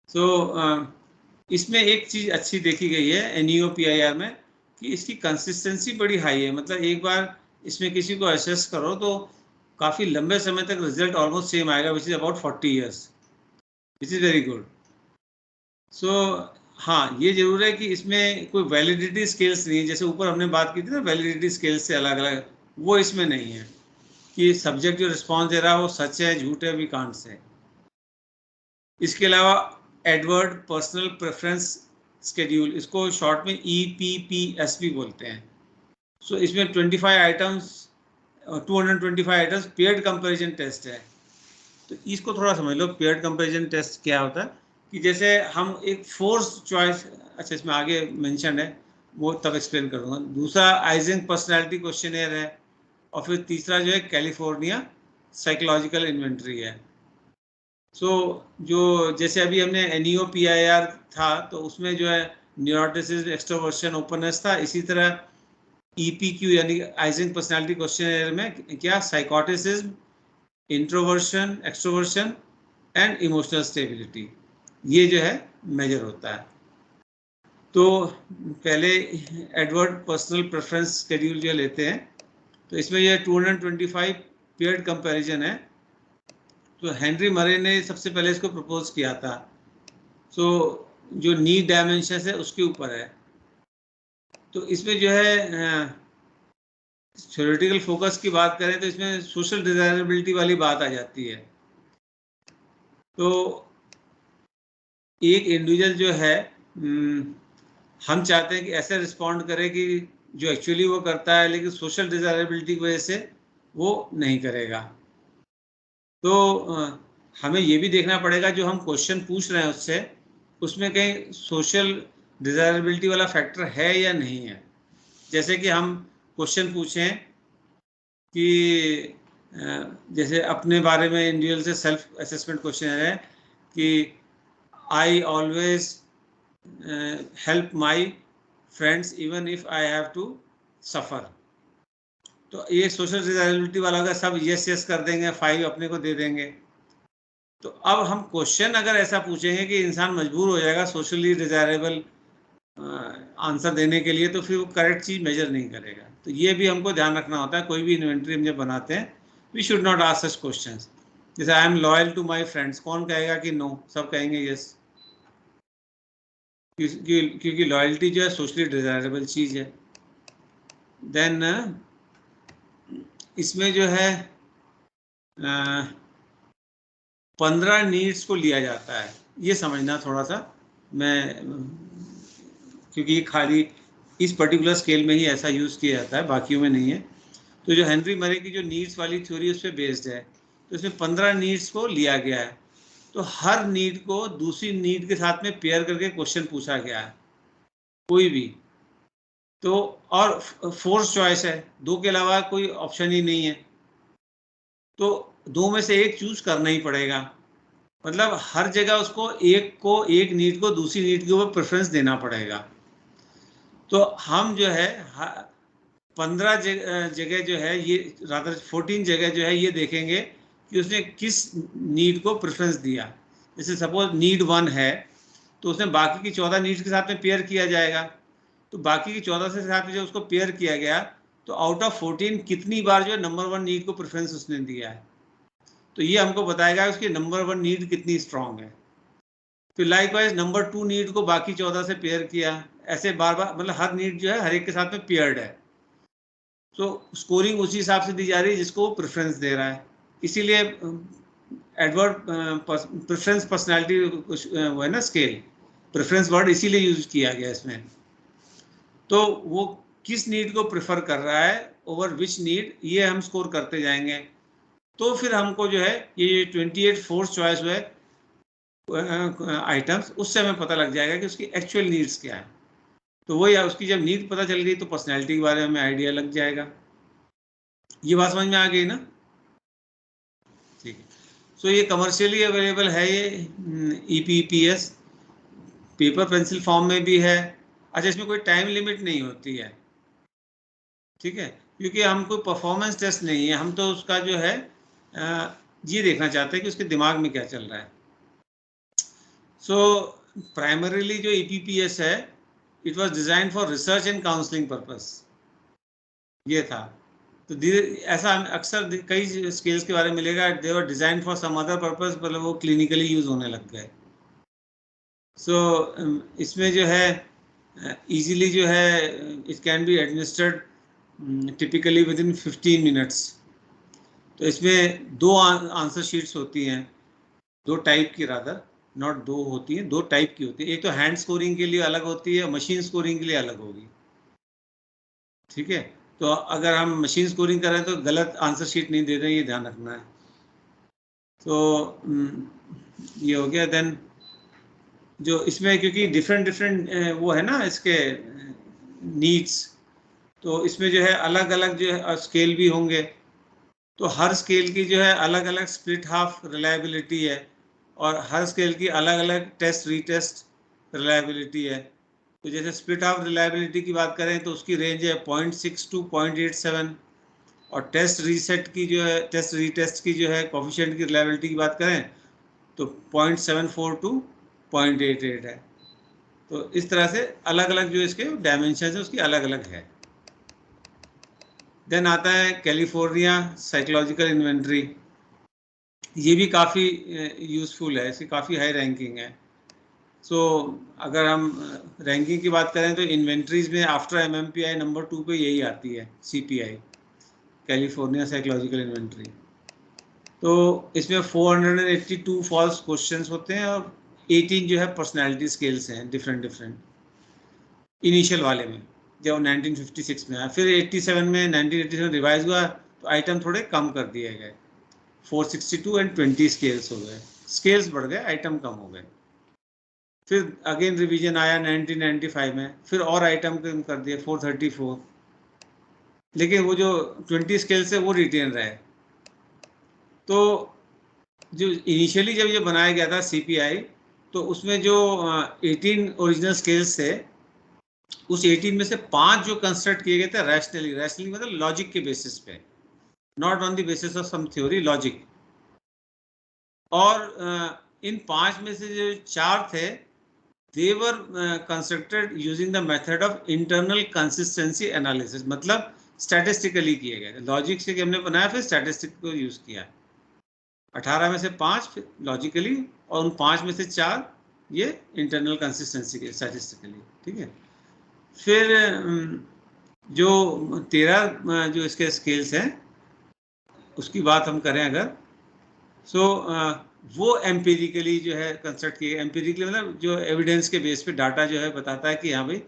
A: So इसमें एक चीज़ अच्छी देखी गई है NEO-PIR में कि इसकी कंसिस्टेंसी बड़ी हाई है। मतलब एक बार इसमें किसी को असेस करो तो काफ़ी लंबे समय तक रिजल्ट ऑलमोस्ट सेम आएगा, which is about 40 years, which is very good. So हाँ, ये जरूर है कि इसमें कोई वैलिडिटी स्केल्स नहीं है, जैसे ऊपर हमने बात की थी ना वैलिडिटी स्केल्स से अलग अलग, वो इसमें नहीं है कि सब्जेक्ट जो रिस्पॉन्स दे रहा है वो सच है झूठ है, वी कांट से। इसके अलावा एडवर्ड पर्सनल प्रेफरेंस स्केड्यूल, इसको शॉर्ट में EPPS भी बोलते हैं। सो इसमें 25 items 225 items paired comparison test है। तो इसको थोड़ा समझ लो, पेयर्ड कंपैरिजन टेस्ट क्या होता है कि जैसे हम एक फोर्स चॉइस, अच्छा इसमें आगे मेंशन है वो तब एक्सप्लेन करूँगा। दूसरा आइजेंक पर्सनैलिटी क्वेश्चनेयर है, और फिर तीसरा जो है कैलिफोर्निया साइकोलॉजिकल इन्वेंट्री है। सो जो जैसे अभी हमने NEO-PIR था तो उसमें जो है न्यूरोटिसिज्म, एक्सट्रोवर्शन, ओपननेस था। इसी तरह EPQ यानी आइजेंक पर्सनैलिटी क्वेश्चनेयर में क्या साइकोटिसिज्म, इंट्रोवर्शन, एक्सट्रोवर्शन एंड इमोशनल स्टेबिलिटी, ये जो है मेजर होता है। तो पहले एडवर्ड पर्सनल प्रेफरेंस शेड्यूल जो लेते हैं, तो इसमें ये 225 पेयर्ड कंपैरिजन है। तो हेनरी मरे ने सबसे पहले इसको प्रपोज किया था। सो जो नीड डायमेंशन है उसके ऊपर है। तो इसमें जो है थ्योरेटिकल फोकस की बात करें तो इसमें सोशल डिजायरेबिलिटी वाली बात आ जाती है। तो एक इंडिविजुअल जो है हम चाहते हैं कि ऐसे रिस्पॉन्ड करे कि जो एक्चुअली वो करता है, लेकिन सोशल डिजायरेबिलिटी की वजह से वो नहीं करेगा। तो हमें ये भी देखना पड़ेगा जो हम क्वेश्चन पूछ रहे हैं उससे, उसमें कहीं सोशल डिजायरेबिलिटी वाला फैक्टर है या नहीं है। जैसे कि हम क्वेश्चन पूछें कि जैसे अपने बारे में इंडिविजुअल से सेल्फ असेसमेंट क्वेश्चन है कि I always help my friends even if I have to suffer. तो ये सोशल डिजायरेबिलिटी वाला होगा, सब यस यस कर देंगे, 5 अपने को दे देंगे। तो अब हम क्वेश्चन अगर ऐसा पूछेंगे कि इंसान मजबूर हो जाएगा सोशली डिजायरेबल आंसर देने के लिए, तो फिर वो करेक्ट चीज़ मेजर नहीं करेगा। तो ये भी हमको ध्यान रखना होता है, कोई भी इन्वेंट्री हम जब बनाते हैं, we should not ask such questions. जैसे I am loyal to my friends, कौन कहेगा कि नो, सब कहेंगे यस, क्योंकि लॉयल्टी जो है सोशली डिजायरेबल चीज़ है। देन इसमें जो है 15 नीड्स को लिया जाता है, ये समझना थोड़ा सा, मैं क्योंकि ये खाली इस पर्टिकुलर स्केल में ही ऐसा यूज़ किया जाता है, बाकियों में नहीं है। तो जो हेनरी मरे की जो नीड्स वाली थ्योरी उस पर बेस्ड है, तो इसमें 15 नीड्स को लिया गया है। तो हर नीड को दूसरी नीड के साथ में पेयर करके क्वेश्चन पूछा गया है, कोई भी। तो और फोर्स चॉइस है, 2 के अलावा कोई ऑप्शन ही नहीं है। तो 2 में से एक चूज करना ही पड़ेगा। मतलब हर जगह उसको एक नीड को दूसरी नीड के ऊपर प्रेफरेंस देना पड़ेगा। तो हम जो है 15 जगह जो है ये, रादर 14 जगह जो है ये देखेंगे कि उसने किस नीड को प्रेफरेंस दिया। जैसे सपोज नीड 1 है तो उसने बाकी की 14 नीड्स के साथ में पेयर किया जाएगा। तो बाकी की 14 से साथ में जब उसको पेयर किया गया तो आउट ऑफ 14 कितनी बार जो है नंबर 1 नीड को प्रेफरेंस उसने दिया है। तो ये हमको बताएगा उसकी नंबर 1 नीड कितनी स्ट्रांग है। फिर लाइकवाइज नंबर 2 नीड को बाकी 14 से पेयर किया, ऐसे बार बार, मतलब हर नीड जो है हर एक के साथ में पेयर्ड है। तो स्कोरिंग उसी हिसाब से दी जा रही है जिसको वो प्रेफरेंस दे रहा है। इसीलिए एडवर्ड प्रेफरेंस पर्सनालिटी वो है ना स्केल, प्रेफरेंस वर्ड इसीलिए यूज किया गया इसमें। तो वो किस नीड को प्रेफर कर रहा है ओवर विच नीड, ये हम स्कोर करते जाएंगे। तो फिर हमको जो है ये 28 फोर्स चॉइस जो है आइटम्स, उससे हमें पता लग जाएगा कि उसकी एक्चुअल नीड्स क्या है। तो वही उसकी जब नीड पता चल गई तो पर्सनैलिटी के बारे में हमें आइडिया लग जाएगा। ये बात समझ में आ गई ना? ठीक है। सो ये कमर्शियली अवेलेबल है, ये EPPS पेपर पेंसिल फॉर्म में भी है। अच्छा, इसमें कोई टाइम लिमिट नहीं होती है, ठीक है, क्योंकि हम कोई परफॉर्मेंस टेस्ट नहीं है, हम तो उसका जो है ये देखना चाहते हैं कि उसके दिमाग में क्या चल रहा है। सो प्राइमरीली जो EPPS है, it was design for research and counselling purpose, ये था। तो धीरे ऐसा अक्सर कई स्केल्स के बारे में मिलेगा, they were design for some other purpose, मतलब वो क्लिनिकली यूज होने लग गए। सो इसमें जो है इजीली जो है it can be administered typically with in 15 minutes. तो इसमें दो आंसर शीट्स होती हैं, दो टाइप की, रादर नॉट दो होती हैं, दो टाइप की होती है। एक तो हैंड स्कोरिंग के लिए अलग होती है, मशीन स्कोरिंग के लिए अलग होगी, ठीक है। तो अगर हम मशीन स्कोरिंग कर रहे हैं तो गलत आंसर शीट नहीं दे रहे हैं, ये ध्यान रखना है। तो ये हो गया। देन जो इसमें क्योंकि डिफरेंट डिफरेंट वो है ना इसके नीड्स, तो इसमें जो है अलग अलग जो है स्केल भी होंगे। तो हर स्केल की जो है अलग अलग स्प्लिट हाफ रिलायबिलिटी है, और हर स्केल की अलग अलग टेस्ट रीटेस्ट रिलायबिलिटी है। तो जैसे स्प्लिट हाफ रिलायबिलिटी की बात करें तो उसकी रेंज है 0.6 टू 0.87, और टेस्ट रीसेट की जो है, टेस्ट रीटेस्ट की जो है कोफिशिएंट की रिलायबिलिटी की बात करें तो 0.74 टू 0.88 है। तो इस तरह से अलग अलग जो इसके डायमेंशन है उसकी अलग अलग है। देन आता है कैलिफोर्निया साइकोलॉजिकल इन्वेंट्री। ये भी काफ़ी यूज़फुल है, इसकी काफ़ी हाई रैंकिंग है। सो अगर हम रैंकिंग की बात करें तो इन्वेंट्रीज में आफ्टर MMPI नंबर 2 पे यही आती है, CPI कैलिफोर्निया साइकोलॉजिकल इन्वेंट्री। तो इसमें 482 फॉल्स क्वेश्चंस होते हैं, और 18 जो है पर्सनैलिटी स्केल्स हैं डिफरेंट डिफरेंट, इनिशियल वाले में जब 1956 में आया। फिर 87 में 1987 रिवाइज हुआ तो आइटम थोड़े कम कर दिए गए, 462 एंड 20 स्केल्स हो गए, स्केल्स बढ़ गए, आइटम कम हो गए। फिर अगेन रिवीजन आया 1995 में, फिर और आइटम कम कर दिए 434, लेकिन वो जो 20 स्केल्स है वो रिटेन रहे। तो जो इनिशियली जब ये बनाया गया था CPI, तो उसमें जो 18 ओरिजिनल स्केल्स थे, उस 18 में से 5 जो कंस्ट्रक्ट किए गए थे रैशनली, रैशनली मतलब लॉजिक के बेसिस पे, not on the basis of some theory, logic. और इन 5 में से जो 4 थे, they were constructed using the method of internal consistency analysis, मतलब स्टैटिस्टिकली किए गए, लॉजिक से हमने बनाया फिर स्टैटिस्टिक को यूज किया। 18 में से 5 लॉजिकली, और उन 5 में से 4 ये इंटरनल कंसिस्टेंसी के स्टैटिस्टिकली, ठीक है। फिर जो 13 जो इसके स्केल्स हैं उसकी बात हम करें अगर, सो वो एम्पिरिकली जो है कंस्ट्रक्ट किए, एम्पिरिकली मतलब जो एविडेंस के बेस पे डाटा जो है बताता है कि हाँ भाई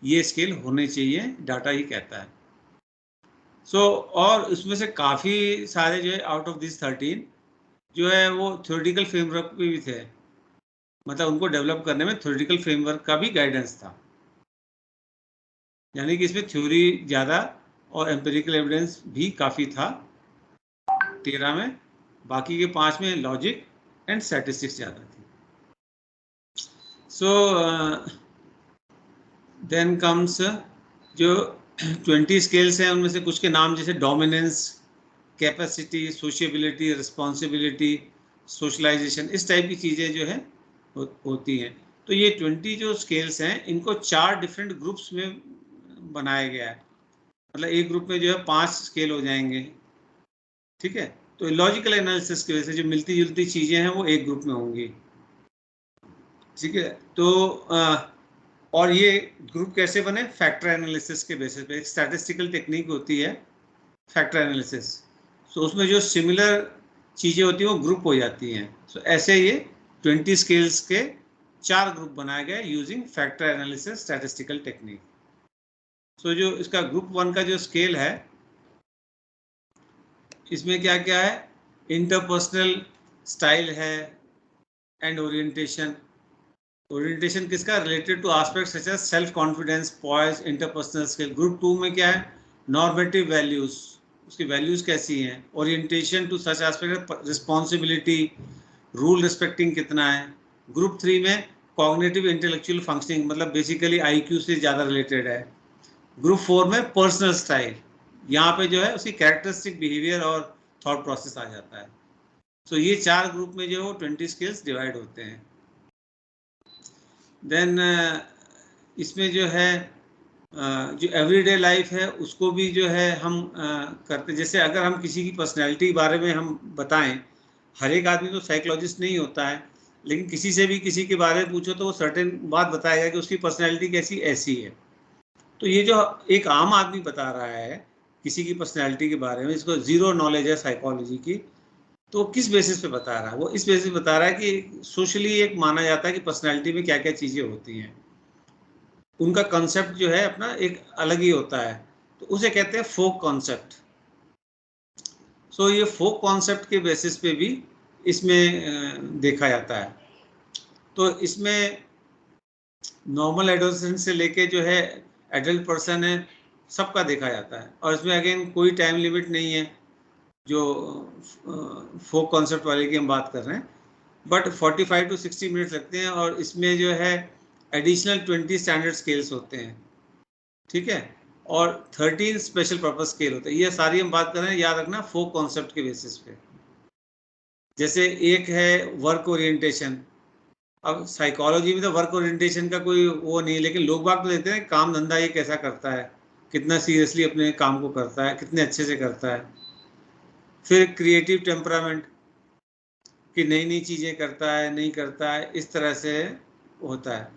A: ये स्केल होने चाहिए, डाटा ही कहता है। सो और उसमें से काफ़ी सारे जो है आउट ऑफ दिस 13 जो है वो थ्योरेटिकल फ्रेमवर्क पे भी थे, मतलब उनको डेवलप करने में थ्योरेटिकल फ्रेमवर्क का भी गाइडेंस था, यानी कि इसमें थ्योरी ज़्यादा और एम्पिरिकल एविडेंस भी काफ़ी था 13 में, बाकी के 5 में लॉजिक एंड स्टैटिस्टिक्स ज़्यादा थी। सो देन कम्स जो 20 स्केल्स हैं उनमें से कुछ के नाम जैसे dominance, capacity, sociability, responsibility, socialization, इस टाइप की चीज़ें जो है होती हैं। तो ये 20 जो स्केल्स हैं इनको 4 डिफरेंट ग्रुप्स में बनाया गया है, मतलब एक ग्रुप में जो है 5 स्केल हो जाएंगे, ठीक है। तो लॉजिकल एनालिसिस की वजह से जो मिलती जुलती चीज़ें हैं वो एक ग्रुप में होंगी, ठीक है। तो और ये ग्रुप कैसे बने, फैक्टर एनालिसिस के बेसिस पे, एक स्टैटिस्टिकल टेक्निक होती है फैक्टर एनालिसिस। सो उसमें जो सिमिलर चीज़ें होती हैं वो ग्रुप हो जाती हैं। सो ऐसे ये 20 स्केल्स के 4 ग्रुप बनाए गए using factor analysis statistical technique. So जो इसका ग्रुप 1 का जो स्केल है इसमें क्या क्या है, इंटरपर्सनल स्टाइल है एंड ओरिएंटेशन। ओरिएंटेशन किसका? Related to aspects such as self confidence, poise, interpersonal skill. Group 2 में क्या है? नॉर्मेटिव वैल्यूज, उसकी वैल्यूज कैसी हैं। Orientation to such aspect, responsibility, rule respecting कितना है। ग्रुप 3 में कॉग्निटिव इंटेलेक्चुअल फंक्शनिंग, मतलब बेसिकली IQ से ज़्यादा रिलेटेड है। ग्रुप 4 में पर्सनल स्टाइल, यहाँ पे जो है उसकी कैरेक्टरिस्टिक बिहेवियर और थॉट प्रोसेस आ जाता है। सो ये 4 ग्रुप में जो 20 स्किल्स डिवाइड होते हैं। देन इसमें जो है जो एवरीडे लाइफ है उसको भी जो है हम करते, जैसे अगर हम किसी की पर्सनैलिटी के बारे में हम बताएं, हर एक आदमी तो साइकोलॉजिस्ट नहीं होता है, लेकिन किसी से भी किसी के बारे में पूछो तो वो सर्टेन बात बताएगा कि उसकी पर्सनैलिटी कैसी ऐसी है। तो ये जो एक आम आदमी बता रहा है किसी की पर्सनैलिटी के बारे में, इसको जीरो नॉलेज है साइकोलॉजी की, तो किस बेसिस पे बता रहा है? वो इस बेसिस पे बता रहा है कि सोशली एक माना जाता है कि पर्सनैलिटी में क्या क्या चीज़ें होती हैं, उनका कॉन्सेप्ट जो है अपना एक अलग ही होता है, तो उसे कहते हैं फोक कॉन्सेप्ट। सो ये फोक कॉन्सेप्ट के बेसिस पे भी इसमें देखा जाता है। तो इसमें नॉर्मल एडोलेसेंट से लेके जो है एडल्ट पर्सन है, सबका देखा जाता है। और इसमें अगेन कोई टाइम लिमिट नहीं है जो फोक कॉन्सेप्ट वाले की हम बात कर रहे हैं, बट 45 to 60 मिनट्स लगते हैं। और इसमें जो है एडिशनल 20 स्टैंडर्ड स्केल्स होते हैं, ठीक है, और 13 स्पेशल पर्पस स्केल होते हैं। ये सारी हम बात कर रहे हैं, याद रखना, फोक कॉन्सेप्ट के बेसिस पे। जैसे एक है वर्क ओरिएंटेशन। अब साइकोलॉजी में तो वर्क ओरिएंटेशन का कोई वो नहीं, लेकिन लोग बात तो देते हैं काम धंधा ये कैसा करता है, कितना सीरियसली अपने काम को करता है, कितने अच्छे से करता है। फिर क्रिएटिव टेम्परामेंट, कि नई नई चीज़ें करता है नहीं करता है, इस तरह से होता है।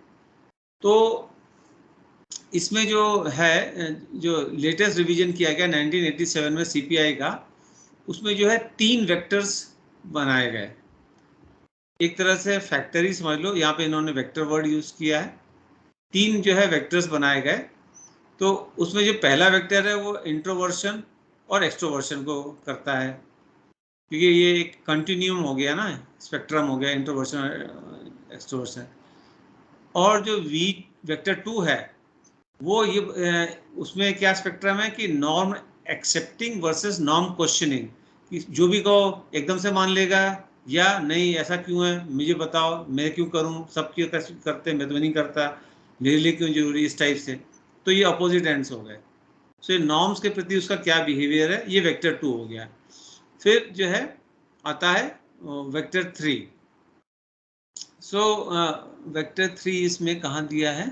A: तो इसमें जो है, जो लेटेस्ट रिवीजन किया गया 1987 में CPI का, उसमें जो है 3 वेक्टर्स बनाए गए। एक तरह से फैक्टरी समझ लो, यहाँ पे इन्होंने वेक्टर वर्ड यूज किया है। 3 जो है वेक्टर्स बनाए गए। तो उसमें जो पहला वेक्टर है वो इंट्रोवर्शन और एक्सट्रोवर्शन को करता है, क्योंकि ये एक कंटिन्यूम हो गया ना, स्पेक्ट्रम हो गया इंट्रोवर्शन और एक्सट्रोवर्शन। और जो वेक्टर 2 है वो ये उसमें क्या स्पेक्ट्रम है कि norm accepting versus norm questioning, कि जो भी कहो एकदम से मान लेगा, या नहीं ऐसा क्यों है मुझे बताओ, मैं क्यों करूं, सब क्यों करते मैं तो नहीं करता, मेरे लिए क्यों जरूरी, इस टाइप से। तो ये अपोजिट एंड्स हो गए। सो ये नॉर्म्स के प्रति उसका क्या बिहेवियर है, ये वेक्टर 2 हो गया। फिर जो है आता है वेक्टर 3। सो वेक्टर 3 इसमें कहाँ दिया है?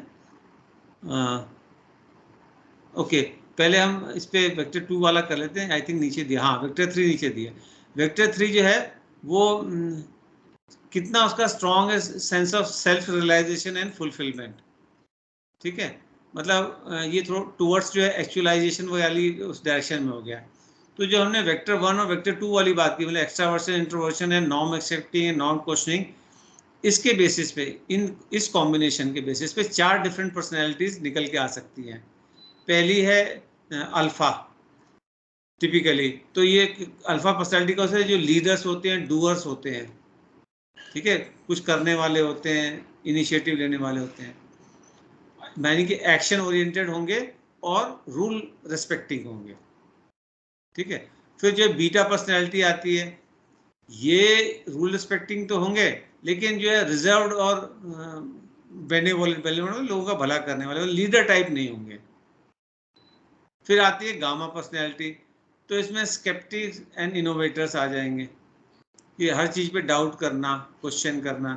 A: ओके, पहले हम इस पे वेक्टर 2 वाला कर लेते हैं। आई थिंक नीचे दिया, हाँ वेक्टर 3 नीचे दिया। वेक्टर 3 जो है वो कितना उसका स्ट्रॉन्ग है sense of self realization and fulfilment, ठीक है, मतलब ये थोड़ा टूवर्ड्स जो है एक्चुअलाइजेशन वाली उस डायरेक्शन में हो गया। तो जो हमने वेक्टर 1 और वेक्टर 2 वाली बात की, मतलब एक्स्ट्रावर्शन, इंट्रोवर्शन है, नॉर्म एक्सेप्टिंग है, नॉर्म क्वेश्चनिंग, इसके बेसिस पे, इस कॉम्बिनेशन के बेसिस पे 4 डिफरेंट पर्सनैलिटीज निकल के आ सकती हैं। पहली है अल्फा टिपिकली। तो ये अल्फा पर्सनैलिटी का जो लीडर्स होते हैं, डूअर्स होते हैं, ठीक है, कुछ करने वाले होते हैं, इनिशिएटिव लेने वाले होते हैं, यानी कि एक्शन ओरिएंटेड होंगे और रूल रिस्पेक्टिंग होंगे, ठीक है। फिर जो बीटा पर्सनैलिटी आती है, ये रूल रिस्पेक्टिंग तो होंगे, लेकिन जो है रिजर्व्ड और बेनेवोलेंट लोगों का भला करने वाले, लीडर टाइप नहीं होंगे। फिर आती है गामा पर्सनैलिटी। तो इसमें स्केप्टिक्स एंड इनोवेटर्स आ जाएंगे, कि हर चीज़ पे डाउट करना, क्वेश्चन करना।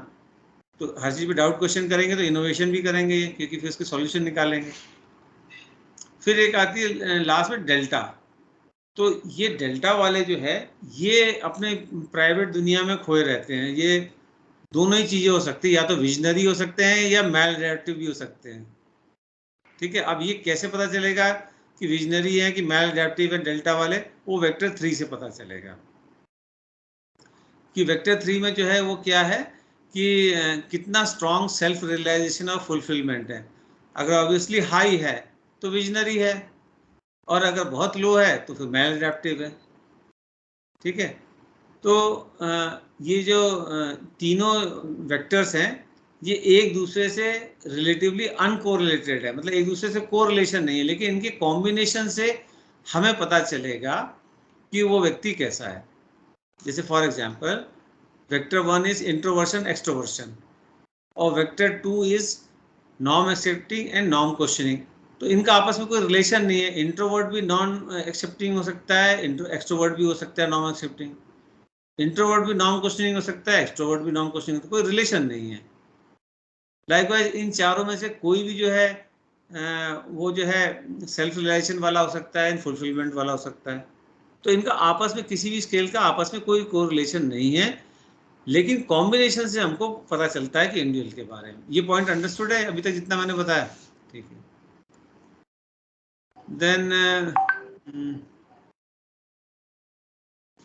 A: तो हर चीज़ पे डाउट क्वेश्चन करेंगे तो इनोवेशन भी करेंगे ये, क्योंकि फिर उसके सॉल्यूशन निकालेंगे। फिर एक आती है लास्ट में डेल्टा। तो ये डेल्टा वाले जो है ये अपने प्राइवेट दुनिया में खोए रहते हैं। ये दोनों ही चीज़ें हो सकती है, या तो विजनरी हो सकते हैं या मैल एडेप्टिव भी हो सकते हैं, ठीक है। अब ये कैसे पता चलेगा कि विजनरी है कि मैल एडेप्टिव है डेल्टा वाले? वो वेक्टर 3 से पता चलेगा। कि वेक्टर 3 में जो है वो क्या है कि कितना स्ट्रॉन्ग सेल्फ रियलाइजेशन और फुलफिलमेंट है। अगर ऑब्वियसली हाई है तो विजनरी है, और अगर बहुत लो है तो फिर मैल एडेप्टिव है, ठीक है। तो ये जो तीनों वेक्टर्स हैं, ये एक दूसरे से रिलेटिवली अनकोरिलेटेड है, मतलब एक दूसरे से कोरिलेशन नहीं है, लेकिन इनके कॉम्बिनेशन से हमें पता चलेगा कि वो व्यक्ति कैसा है। जैसे फॉर एग्जांपल वेक्टर 1 इज इंट्रोवर्शन एक्सट्रोवर्शन और vector 2 is norm accepting and norm questioning. तो इनका आपस में कोई रिलेशन नहीं है। इंट्रोवर्ट भी नॉन एक्सेप्टिंग हो सकता है, एक्सट्रोवर्ट भी हो सकता है नॉन एक्सेप्टिंग, इंट्रोवर्ट भी नॉन क्वेश्चनिंग हो सकता है, एक्सट्रोवर्ट भी नॉन क्वेश्चनिंग, तो कोई रिलेशन नहीं है। लाइकवाइज इन चारों में से कोई भी जो है वो जो है सेल्फ रियलाइजेशन वाला हो सकता है, फुलफिलमेंट वाला हो सकता है। तो इनका आपस में किसी भी स्केल का आपस में कोई कोरिलेशन नहीं है, लेकिन कॉम्बिनेशन से हमको पता चलता है कि इंडिविजुअल के बारे में। ये पॉइंट अंडरस्टूड है अभी तक जितना मैंने बताया? ठीक है। देन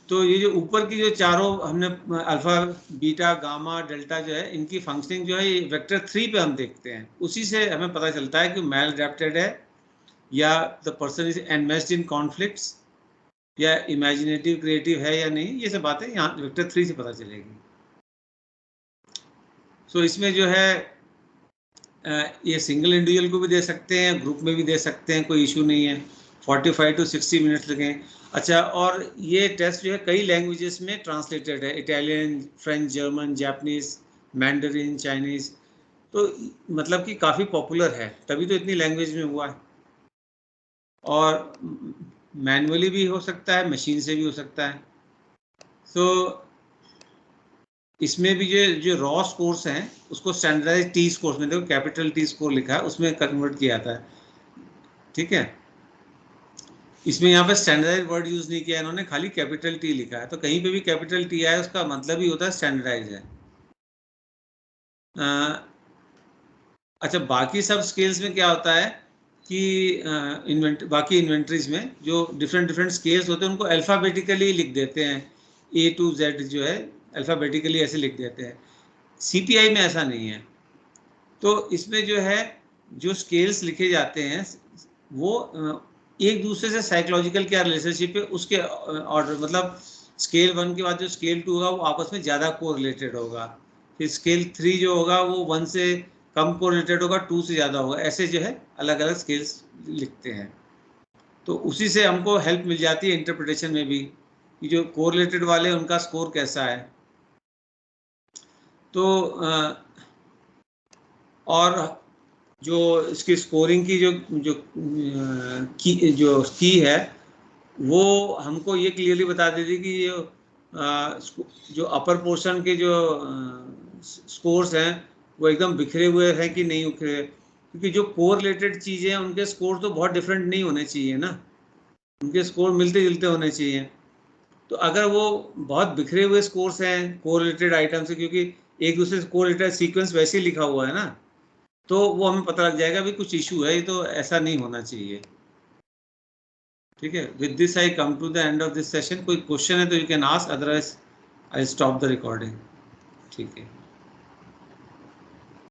A: तो ये जो ऊपर की जो चारों हमने अल्फा बीटा गामा डेल्टा जो है, इनकी फंक्शनिंग जो है ये वेक्टर 3 पे हम देखते हैं। उसी से हमें पता चलता है कि मैल एडेप्टेड है या the person is enmeshed in conflicts या इमेजिनेटिव क्रिएटिव है या नहीं। ये सब बातें यहाँ वेक्टर 3 से पता चलेगी। सो इसमें जो है ये सिंगल इंडिविजुअल को भी दे सकते हैं, ग्रुप में भी दे सकते हैं, कोई इशू नहीं है। 45 to 60 मिनट्स लगें। अच्छा, और ये टेस्ट जो है कई लैंग्वेजेस में ट्रांसलेटेड है, Italian, French, German, Japanese, Mandarin, Chinese. तो मतलब कि काफ़ी पॉपुलर है, तभी तो इतनी लैंग्वेज में हुआ है। और मैनुअली भी हो सकता है, मशीन से भी हो सकता है। तो इसमें भी जो रॉ स्कोर्स हैं उसको स्टैंडर्डाइज टी स्कोर्स में, देखो कैपिटल टी स्कोर लिखा है, उसमें कन्वर्ट किया जाता है। ठीक है, इसमें यहाँ पे स्टैंडर्डाइज वर्ड यूज नहीं किया इन्होंने, खाली कैपिटल टी लिखा है। तो कहीं पे भी कैपिटल टी आया उसका मतलब ही होता है स्टैंडर्डाइज है। अच्छा, बाकी सब स्केल्स में क्या होता है कि बाकी इन्वेंट्रीज में जो डिफरेंट डिफरेंट स्केल्स होते हैं उनको अल्फ़ाबेटिकली लिख देते हैं, A to Z जो है अल्फ़ाबेटिकली ऐसे लिख देते हैं। CPI में ऐसा नहीं है। तो इसमें जो है जो स्केल्स लिखे जाते हैं वो एक दूसरे से साइकोलॉजिकल क्या रिलेशनशिप है उसके ऑर्डर, मतलब स्केल 1 के बाद जो स्केल 2 होगा वो आपस में ज़्यादा को रिलेटेड होगा, फिर स्केल 3 जो होगा वो 1 से कम को रिलेटेड होगा, 2 से ज़्यादा होगा, ऐसे जो है अलग अलग स्केल्स लिखते हैं। तो उसी से हमको हेल्प मिल जाती है इंटरप्रिटेशन में भी कि जो कोरिलेटेड वाले उनका स्कोर कैसा है। तो और जो इसकी स्कोरिंग की जो की है वो हमको ये क्लियरली बता देती कि जो अपर पोर्शन के जो स्कोर्स हैं वो एकदम बिखरे हुए हैं कि नहीं बिखरे, क्योंकि जो कोरिलेटेड चीज़ें हैं उनके स्कोर तो बहुत डिफरेंट नहीं होने चाहिए ना, उनके स्कोर मिलते जुलते होने चाहिए। तो अगर वो बहुत बिखरे हुए स्कोर्स हैं कोरिलेटेड आइटम से, क्योंकि एक दूसरे से कोरिलेटेड सीक्वेंस वैसे ही लिखा हुआ है ना, तो वो हमें पता लग जाएगा भी कुछ इशू है, ये तो ऐसा नहीं होना चाहिए। ठीक है, with this I come to the end of this session. कोई क्वेश्चन है तो you can ask, otherwise I stop the recording. ठीक है।